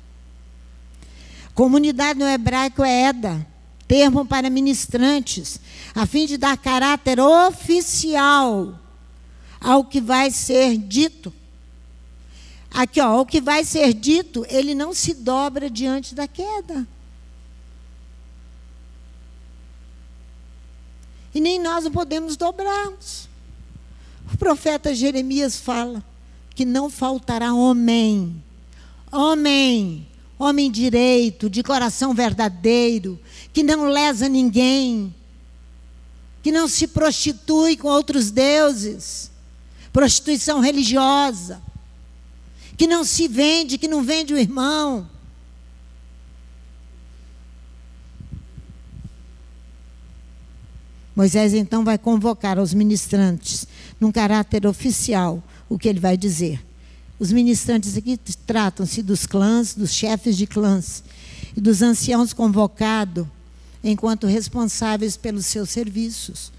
Comunidade no hebraico é Eda, termo para ministrantes, a fim de dar caráter oficial ao que vai ser dito. Aqui, ó, o que vai ser dito, ele não se dobra diante da queda. E nem nós não podemos dobrar-nos. O profeta Jeremias fala que não faltará homem direito, de coração verdadeiro, que não lesa ninguém, que não se prostitui com outros deuses, prostituição religiosa, que não se vende, que não vende o irmão. Moisés então vai convocar os ministrantes num caráter oficial. O que ele vai dizer? Os ministrantes aqui tratam-se dos clãs, dos chefes de clãs e dos anciãos convocados enquanto responsáveis pelos seus serviços.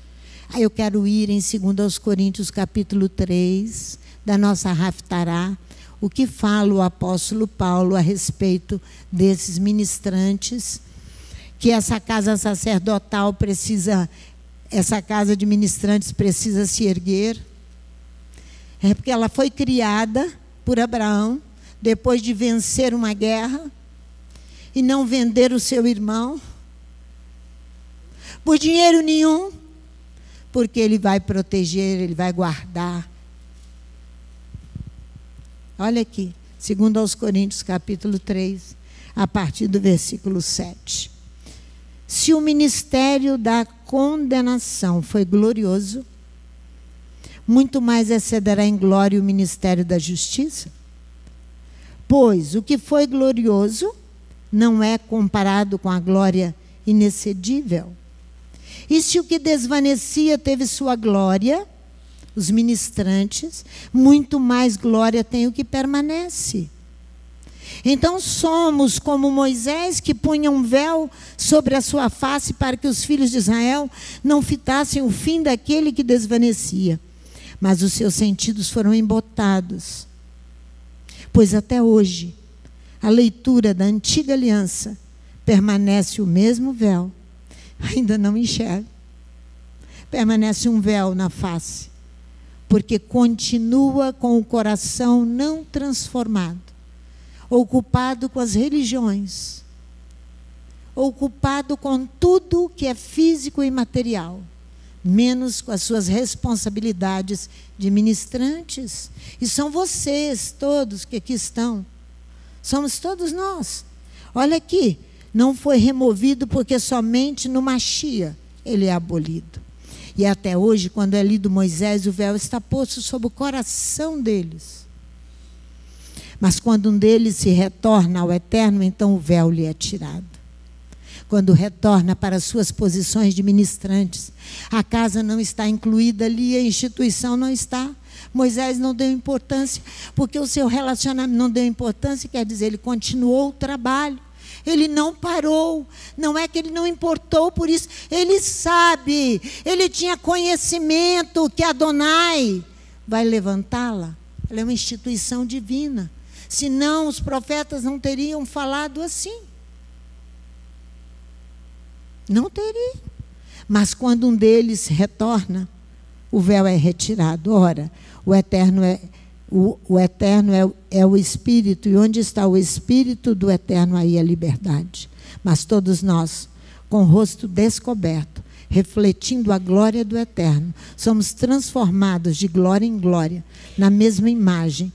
Aí eu quero ir em 2 Coríntios capítulo 3, da nossa Haftará, o que fala o apóstolo Paulo a respeito desses ministrantes, que essa casa sacerdotal precisa, essa casa de ministrantes precisa se erguer. É porque ela foi criada por Abraão, depois de vencer uma guerra, e não vender o seu irmão, por dinheiro nenhum, porque ele vai proteger, ele vai guardar. Olha aqui, 2 Coríntios capítulo 3, a partir do versículo 7. Se o ministério da condenação foi glorioso, muito mais excederá em glória o ministério da justiça. Pois o que foi glorioso não é comparado com a glória inexcedível. E se o que desvanecia teve sua glória, os ministrantes, muito mais glória tem o que permanece. Então somos como Moisés, que punha um véu sobre a sua face para que os filhos de Israel não fitassem o fim daquele que desvanecia. Mas os seus sentidos foram embotados. Pois até hoje, a leitura da antiga aliança permanece o mesmo véu. Ainda não enxerga. Permanece um véu na face, porque continua com o coração não transformado, ocupado com as religiões, ocupado com tudo que é físico e material, menos com as suas responsabilidades de ministrantes. E são vocês todos que aqui estão. Somos todos nós. Olha aqui, não foi removido porque somente no Machia ele é abolido. E até hoje, quando é lido Moisés, o véu está posto sobre o coração deles. Mas quando um deles se retorna ao Eterno, então o véu lhe é tirado. Quando retorna para suas posições de ministrantes, a casa não está incluída ali, a instituição não está. Moisés não deu importância, porque o seu relacionamento não deu importância, quer dizer, ele continuou o trabalho. Ele não parou, não é que ele não importou por isso, ele sabe, ele tinha conhecimento que Adonai vai levantá-la. Ela é uma instituição divina, senão os profetas não teriam falado assim. Não teriam. Mas quando um deles retorna, o véu é retirado. Ora, o Eterno é o Espírito, e onde está o Espírito do Eterno, aí a liberdade. Mas todos nós, com o rosto descoberto, refletindo a glória do Eterno, somos transformados de glória em glória, na mesma imagem,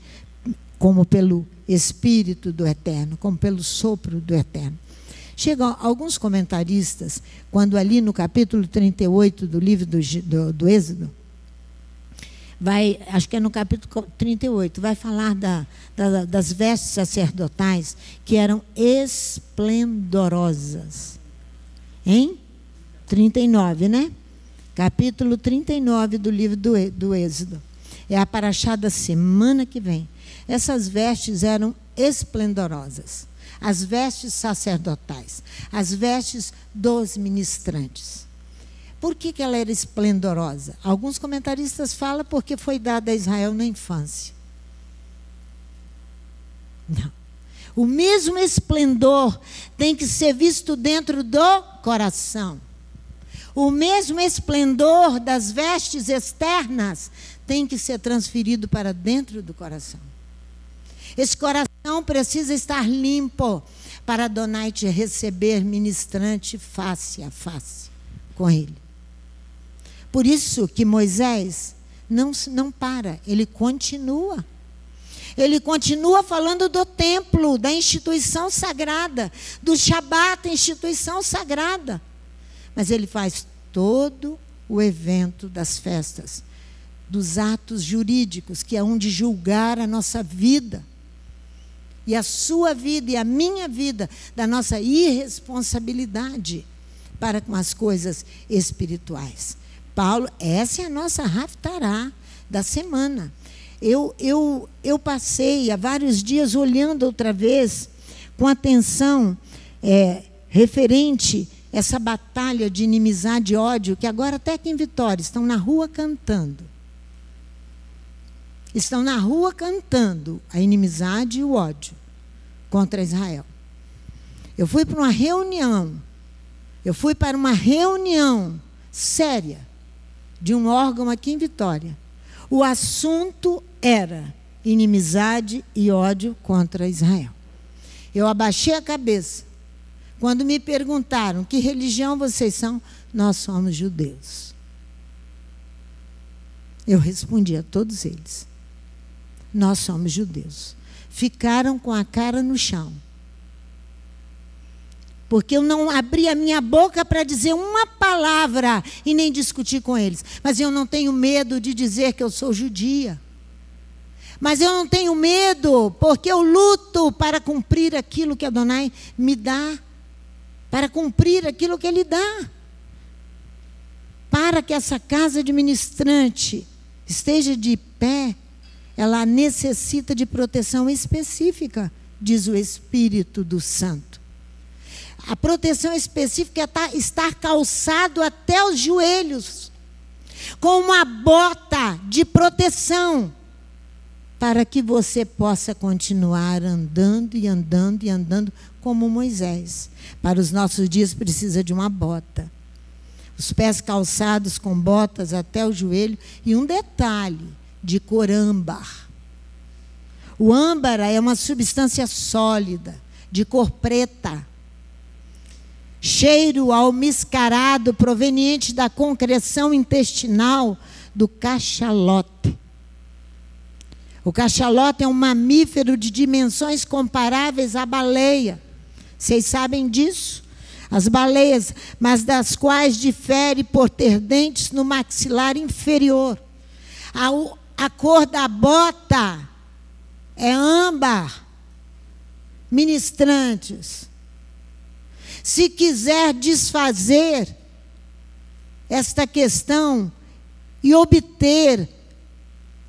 como pelo Espírito do Eterno, como pelo sopro do Eterno. Chegam alguns comentaristas, quando ali no capítulo 38 do livro do Êxodo, acho que é no capítulo 38, vai falar das vestes sacerdotais que eram esplendorosas. Em 39, né? Capítulo 39 do livro do Êxodo. É a paraxá da semana que vem. Essas vestes eram esplendorosas. As vestes sacerdotais, as vestes dos ministrantes. Por que ela era esplendorosa? Alguns comentaristas falam porque foi dada a Israel na infância. Não. O mesmo esplendor tem que ser visto dentro do coração. O mesmo esplendor das vestes externas tem que ser transferido para dentro do coração. Esse coração precisa estar limpo para Adonai te receber ministrante face a face com ele. Por isso que Moisés não para, ele continua. Ele continua falando do templo, da instituição sagrada, do Shabat, instituição sagrada. Mas ele faz todo o evento das festas, dos atos jurídicos, que é onde julgar a nossa vida. E a sua vida e a minha vida, da nossa irresponsabilidade para com as coisas espirituais. Paulo, essa é a nossa Haftará da semana. Eu passei há vários dias olhando outra vez, com atenção referente essa batalha de inimizade e ódio, que agora até aqui em Vitória estão na rua cantando. Estão na rua cantando a inimizade e o ódio contra Israel. Eu fui para uma reunião séria de um órgão aqui em Vitória. O assunto era inimizade e ódio contra Israel. Eu abaixei a cabeça. Quando me perguntaram que religião vocês são, nós somos judeus. Eu respondi a todos eles. Nós somos judeus. Ficaram com a cara no chão. Porque eu não abri a minha boca para dizer uma palavra e nem discutir com eles. Mas eu não tenho medo de dizer que eu sou judia. Mas eu não tenho medo, porque eu luto para cumprir aquilo que Adonai me dá. Para cumprir aquilo que Ele dá. Para que essa casa de ministrante esteja de pé, ela necessita de proteção específica, diz o Espírito do Santo. A proteção específica é estar calçado até os joelhos, com uma bota de proteção, para que você possa continuar andando e andando e andando como Moisés. Para os nossos dias precisa de uma bota. Os pés calçados com botas até o joelho. E um detalhe, de cor âmbar. O âmbar é uma substância sólida, de cor preta. Cheiro almiscarado proveniente da concreção intestinal do cachalote. O cachalote é um mamífero de dimensões comparáveis à baleia. Vocês sabem disso? As baleias, mas das quais difere por ter dentes no maxilar inferior. A cor da bota é âmbar. Ministrantes, se quiser desfazer esta questão e obter,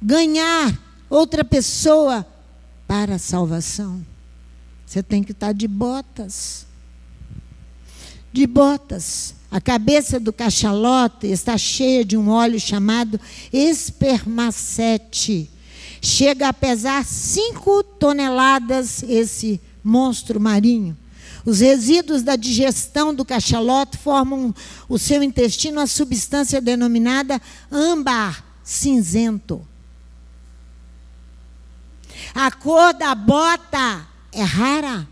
ganhar outra pessoa para a salvação, você tem que estar de botas. De botas. A cabeça do cachalote está cheia de um óleo chamado espermacete. Chega a pesar 5 toneladas esse monstro marinho. Os resíduos da digestão do cachalote formam o seu intestino a substância denominada âmbar cinzento. A cor da bota é rara.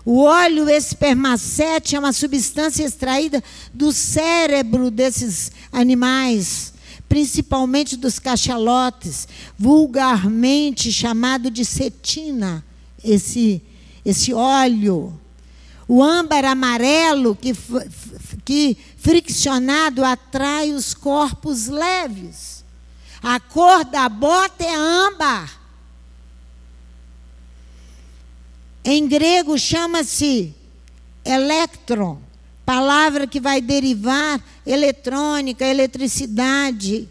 O óleo espermacete é uma substância extraída do cérebro desses animais, principalmente dos cachalotes, vulgarmente chamado de cetina, esse óleo. O âmbar amarelo que friccionado atrai os corpos leves. A cor da bota é âmbar. Em grego chama-se elétron, palavra que vai derivar eletrônica, eletricidade.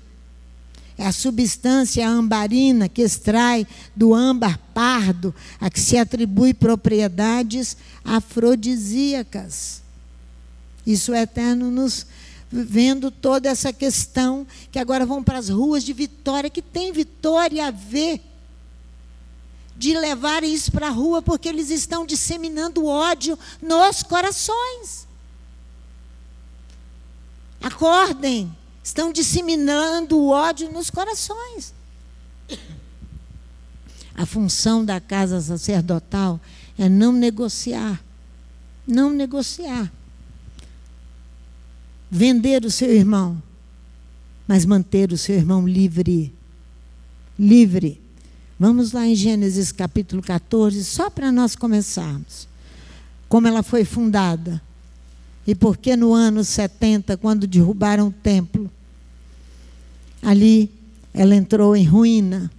É a substância ambarina que extrai do âmbar pardo, a que se atribui propriedades afrodisíacas. Isso é Eterno nos vendo toda essa questão, que agora vão para as ruas de Vitória, que tem Vitória a ver, de levar isso para a rua, porque eles estão disseminando ódio nos corações. Acordem, estão disseminando o ódio nos corações. A função da casa sacerdotal é não negociar. Não negociar. Vender o seu irmão, mas manter o seu irmão livre. Livre. Vamos lá em Gênesis capítulo 14, só para nós começarmos. Como ela foi fundada. E porque no ano 70, quando derrubaram o templo, ali ela entrou em ruína.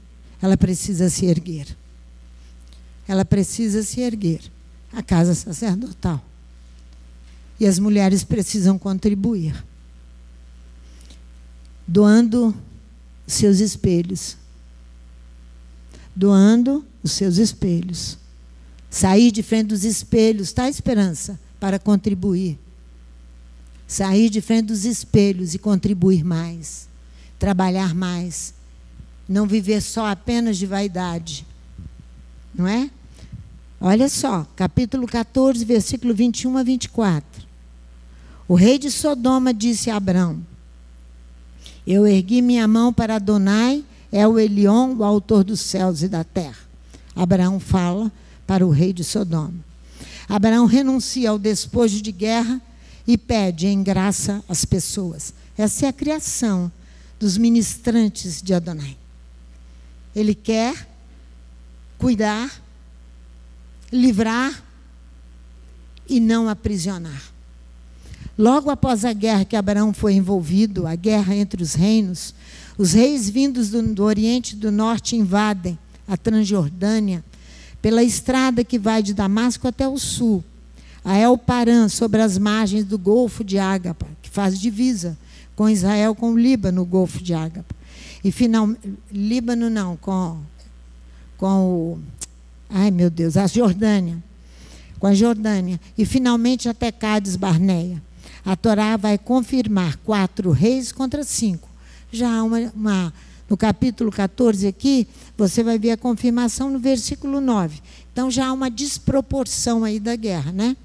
Ela precisa se erguer. Ela precisa se erguer. A casa sacerdotal. E as mulheres precisam contribuir. Doando seus espelhos. Doando os seus espelhos. Sair de frente dos espelhos, tá, Esperança? para contribuir. Sair de frente dos espelhos e contribuir mais. Trabalhar mais. Não viver só apenas de vaidade. Não é? Olha só, capítulo 14, versículo 21 a 24. O rei de Sodoma disse a Abrão: eu ergui minha mão para Adonai, é o Elion, o autor dos céus e da terra. Abraão fala para o rei de Sodoma. Abraão renuncia ao despojo de guerra e pede em graça às pessoas. Essa é a criação dos ministrantes de Adonai. Ele quer cuidar, livrar e não aprisionar. Logo após a guerra que Abraão foi envolvido, a guerra entre os reinos, os reis vindos do Oriente e do Norte invadem a Transjordânia pela estrada que vai de Damasco até o sul, a El-Parã, sobre as margens do Golfo de Ágapa, que faz divisa com Israel, com o Líbano, o Golfo de Ágapa. E Líbano não, com o... Ai, meu Deus, a Jordânia. Com a Jordânia. E finalmente até Cádiz Barneia. A Torá vai confirmar 4 reis contra 5. Já há no capítulo 14 aqui, você vai ver a confirmação no versículo 9. Então, já há uma desproporção aí da guerra, né?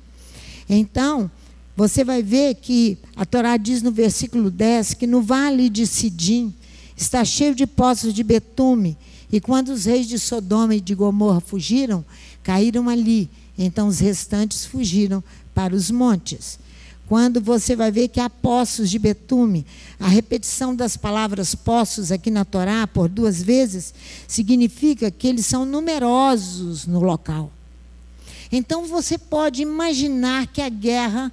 Então, você vai ver que a Torá diz no versículo 10 que no vale de Sidim está cheio de poços de betume, e quando os reis de Sodoma e de Gomorra fugiram, caíram ali. Então, os restantes fugiram para os montes. Quando você vai ver que há poços de betume, a repetição das palavras poços aqui na Torá por 2 vezes, significa que eles são numerosos no local. Então você pode imaginar que a guerra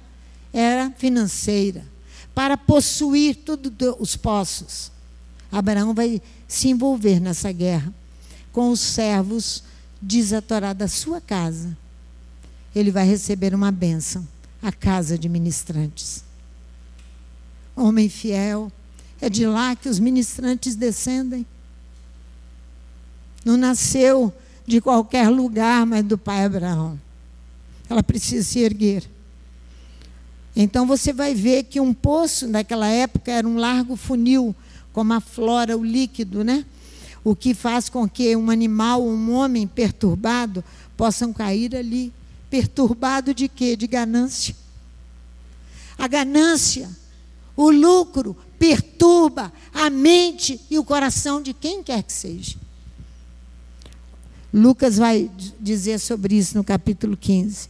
era financeira, para possuir todos os poços. Abraão vai se envolver nessa guerra com os servos, diz a Torá, da sua casa. Ele vai receber uma bênção. A casa de ministrantes. Homem fiel, é de lá que os ministrantes descendem. Não nasceu de qualquer lugar, mas do pai Abraão. Ela precisa se erguer. Então você vai ver que um poço naquela época era um largo funil, como aflora o líquido, né? O que faz com que um animal, um homem perturbado, possam cair ali. Perturbado de quê? De ganância. A ganância, o lucro, perturba a mente e o coração de quem quer que seja. Lucas vai dizer sobre isso no capítulo 15.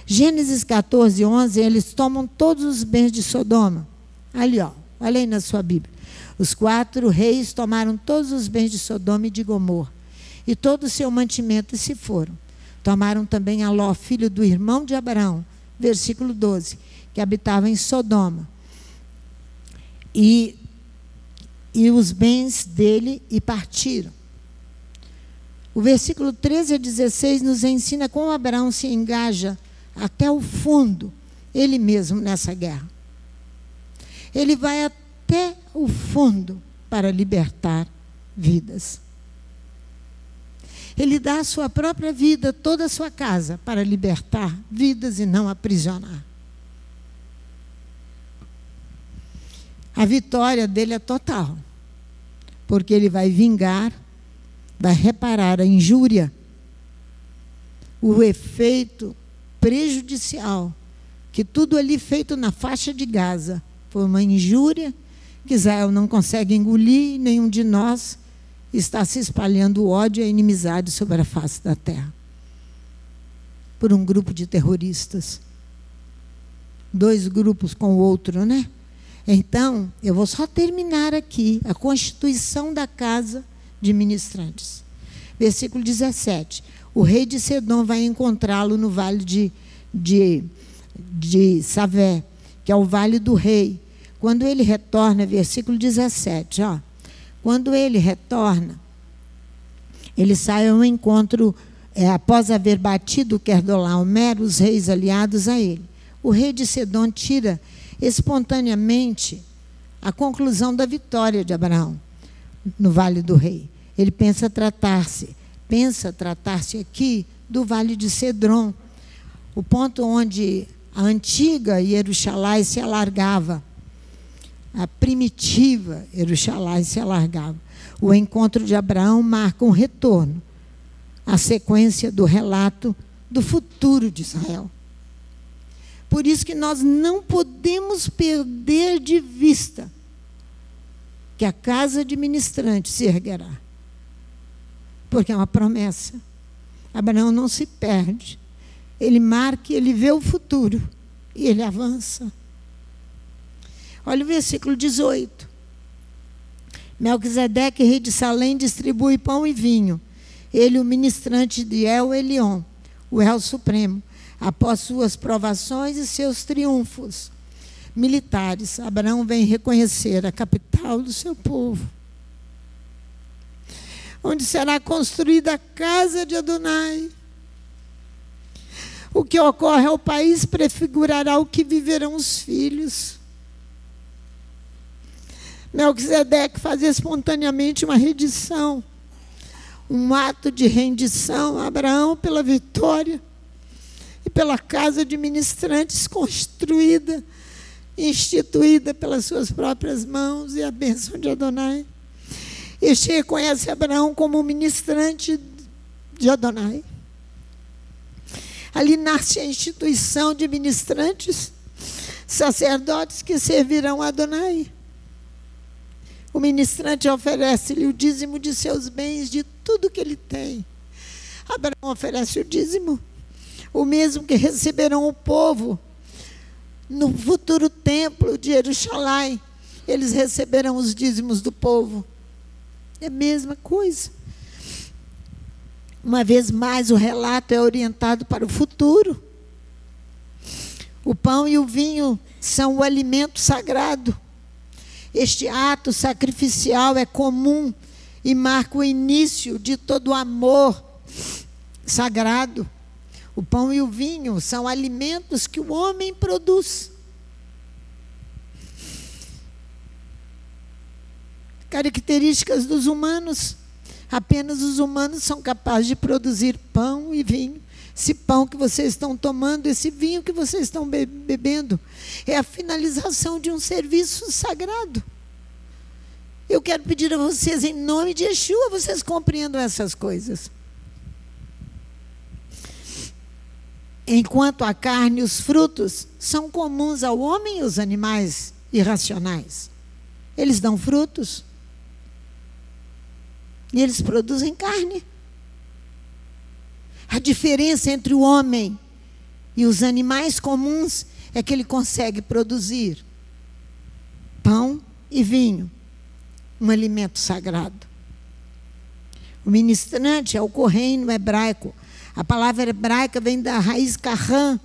Gênesis 14, 11, eles tomam todos os bens de Sodoma. Ali, ó, olha aí na sua Bíblia. Os 4 reis tomaram todos os bens de Sodoma e de Gomorra, e todo o seu mantimento, e se foram. Tomaram também a Ló, filho do irmão de Abraão, versículo 12, que habitava em Sodoma. E os bens dele e partiram. O versículo 13 a 16 nos ensina como Abraão se engaja até o fundo, ele mesmo nessa guerra. Ele vai até o fundo para libertar vidas. Ele dá a sua própria vida, toda a sua casa, para libertar vidas e não aprisionar. A vitória dele é total, porque ele vai vingar, vai reparar a injúria, o efeito prejudicial, que tudo ali feito na faixa de Gaza foi uma injúria que Israel não consegue engolir, nenhum de nós. Está se espalhando o ódio e a inimizade sobre a face da terra. Por um grupo de terroristas. 2 grupos com o outro, né? Então, eu vou só terminar aqui a constituição da casa de ministrantes. Versículo 17. O rei de Sedom vai encontrá-lo no vale de Savé, que é o vale do rei. Quando ele retorna, versículo 17, ó. Quando ele retorna, ele sai ao encontro, após haver batido Querdolaomer, os reis aliados a ele. O rei de Sedom tira espontaneamente a conclusão da vitória de Abraão no Vale do Rei. Ele pensa tratar-se aqui do Vale de Cedron, o ponto onde A antiga Jerusalém se alargava. A primitiva Jerusalém se alargava. O encontro de Abraão marca um retorno, a sequência do relato do futuro de Israel. Por isso que nós não podemos perder de vista que a casa de ministrante se erguerá. Porque é uma promessa. Abraão não se perde. Ele marca, ele vê o futuro e ele avança. Olha o versículo 18. Melquisedeque, rei de Salém, distribui pão e vinho. Ele, o ministrante de El Elyon, o El Supremo, após suas provações e seus triunfos militares, Abraão vem reconhecer a capital do seu povo, onde será construída a casa de Adonai. O que ocorre ao país prefigurará o que viverão os filhos. Melquisedeque fazia espontaneamente uma rendição, um ato de rendição a Abraão pela vitória e pela casa de ministrantes construída, instituída pelas suas próprias mãos, e a bênção de Adonai. Este reconhece Abraão como ministrante de Adonai. Ali nasce a instituição de ministrantes, sacerdotes que servirão a Adonai. O ministrante oferece-lhe o dízimo de seus bens, de tudo que ele tem. Abraão oferece o dízimo, o mesmo que receberão o povo no futuro templo de Jerusalém. Eles receberão os dízimos do povo. É a mesma coisa. Uma vez mais, o relato é orientado para o futuro. O pão e o vinho são o alimento sagrado. Este ato sacrificial é comum e marca o início de todo o amor sagrado. O pão e o vinho são alimentos que o homem produz. Características dos humanos. Apenas os humanos são capazes de produzir pão e vinho. Esse pão que vocês estão tomando, esse vinho que vocês estão bebendo, é a finalização de um serviço sagrado. Eu quero pedir a vocês, em nome de Yeshua, vocês compreendam essas coisas. Enquanto a carne e os frutos são comuns ao homem e aos animais irracionais. Eles dão frutos. E eles produzem carne. A diferença entre o homem e os animais comuns é que ele consegue produzir pão e vinho, um alimento sagrado. O ministrante é o kohen no hebraico. A palavra hebraica vem da raiz kahan,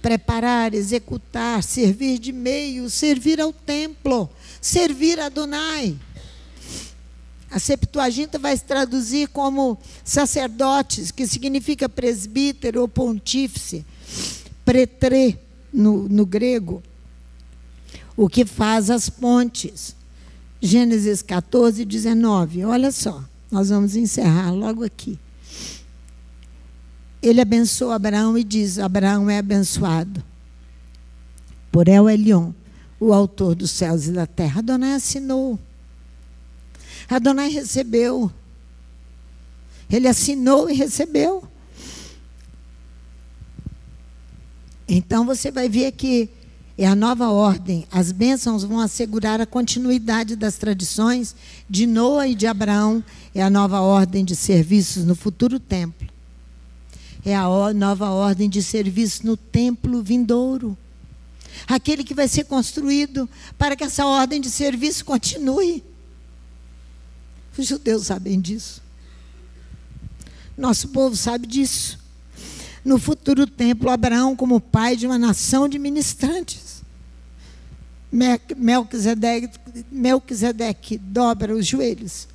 preparar, executar, servir de meio, servir ao templo, servir a Adonai. A Septuaginta vai se traduzir como sacerdotes, que significa presbítero ou pontífice, pretrê no grego, o que faz as pontes. Gênesis 14, 19, olha só, nós vamos encerrar logo aqui. Ele abençoa Abraão e diz: Abraão é abençoado por El Elyon, o autor dos céus e da terra. Adonai assinou. Adonai recebeu. Ele assinou e recebeu. Então você vai ver que é a nova ordem. As bênçãos vão assegurar a continuidade das tradições de Noa e de Abraão. É a nova ordem de serviços no futuro templo. É a nova ordem de serviço no templo vindouro. Aquele que vai ser construído para que essa ordem de serviço continue. Os judeus sabem disso. Nosso povo sabe disso. No futuro templo, Abraão, como pai de uma nação de ministrantes. Melquisedeque dobra os joelhos,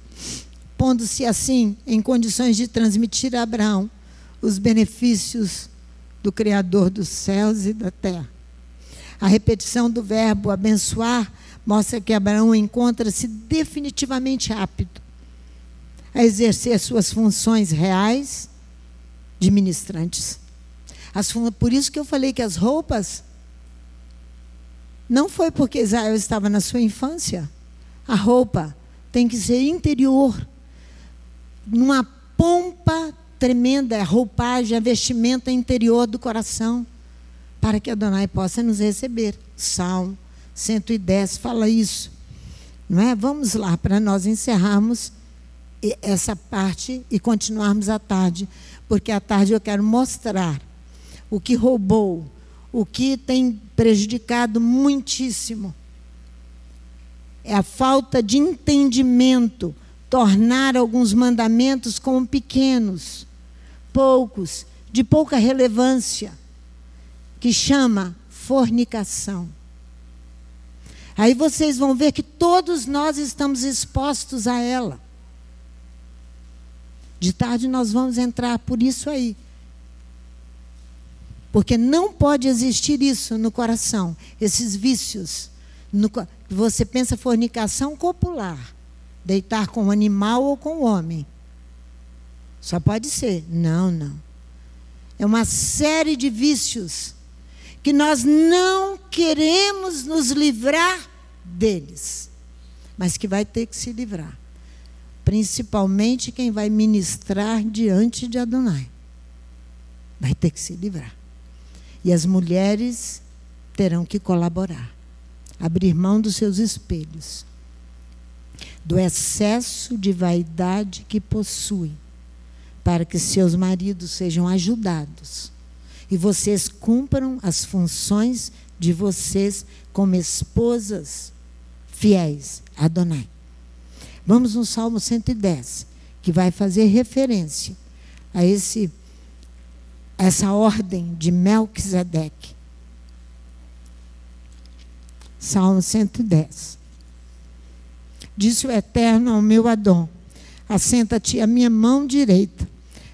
pondo-se assim em condições de transmitir a Abraão os benefícios do Criador dos céus e da terra. A repetição do verbo abençoar mostra que Abraão encontra-se definitivamente apto a exercer suas funções reais de ministrantes. Por isso que eu falei que as roupas Não foi porque Israel estava na sua infância. A roupa tem que ser interior, numa pompa tremenda, a roupagem, a vestimenta interior do coração, para que Adonai possa nos receber. Salmo 110 fala isso. Não é? Vamos lá, para nós encerrarmos essa parte e continuarmos à tarde, porque à tarde eu quero mostrar o que roubou, o que tem prejudicado muitíssimo. É a falta de entendimento, tornar alguns mandamentos como pequenos, poucos, de pouca relevância, que chama fornicação. Aí vocês vão ver que todos nós estamos expostos a ela. De tarde nós vamos entrar por isso aí. Porque não pode existir isso no coração, esses vícios. Você pensa fornicação copular, deitar com o animal ou com o homem. Só pode ser. Não, não. É uma série de vícios que nós não queremos nos livrar deles, mas que vai ter que se livrar. Principalmente quem vai ministrar diante de Adonai. Vai ter que se livrar. E as mulheres terão que colaborar. Abrir mão dos seus espelhos. Do excesso de vaidade que possuem. Para que seus maridos sejam ajudados. E vocês cumpram as funções de vocês como esposas fiéis a Adonai. Vamos no Salmo 110, que vai fazer referência a essa ordem de Melquisedeque. Salmo 110. Disse o Eterno ao meu Adom: assenta-te à minha mão direita,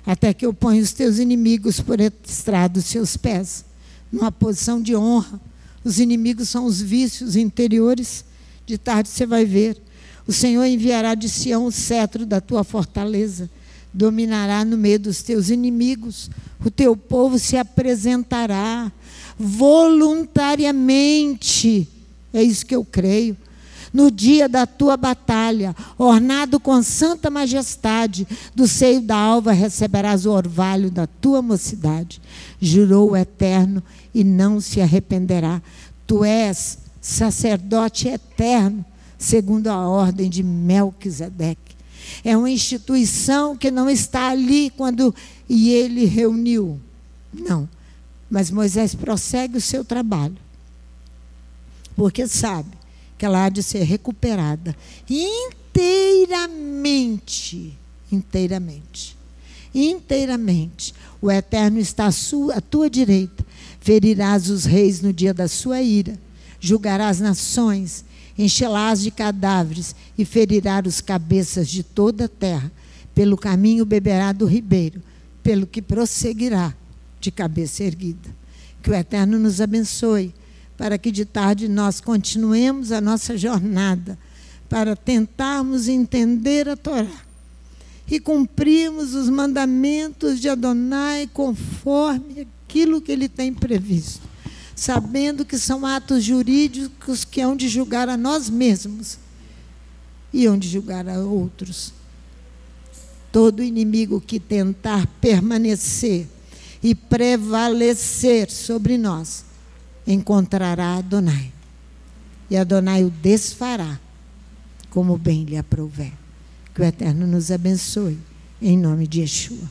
até que eu ponha os teus inimigos por estrado dos seus pés. Numa posição de honra. Os inimigos são os vícios interiores. De tarde você vai ver. O Senhor enviará de Sião o cetro da tua fortaleza. Dominará no meio dos teus inimigos. O teu povo se apresentará voluntariamente. É isso que eu creio. No dia da tua batalha, ornado com santa majestade, do seio da alva receberás o orvalho da tua mocidade. Jurou o Eterno e não se arrependerá. Tu és sacerdote eterno, segundo a ordem de Melquisedeque. É uma instituição que não está ali quando ele reuniu. Não. Mas Moisés prossegue o seu trabalho. Porque sabe que ela há de ser recuperada inteiramente. Inteiramente. Inteiramente. O Eterno está à tua direita. Ferirás os reis no dia da sua ira. Julgarás nações. Encherás de cadáveres e ferirás os cabeças de toda a terra. Pelo caminho beberá do ribeiro, pelo que prosseguirá de cabeça erguida. Que o Eterno nos abençoe, para que de tarde nós continuemos a nossa jornada, para tentarmos entender a Torá e cumprirmos os mandamentos de Adonai conforme aquilo que Ele tem previsto, sabendo que são atos jurídicos que hão de julgar a nós mesmos e hão de julgar a outros. Todo inimigo que tentar permanecer e prevalecer sobre nós, encontrará Adonai. E Adonai o desfará, como bem lhe aprouver. Que o Eterno nos abençoe, em nome de Yeshua.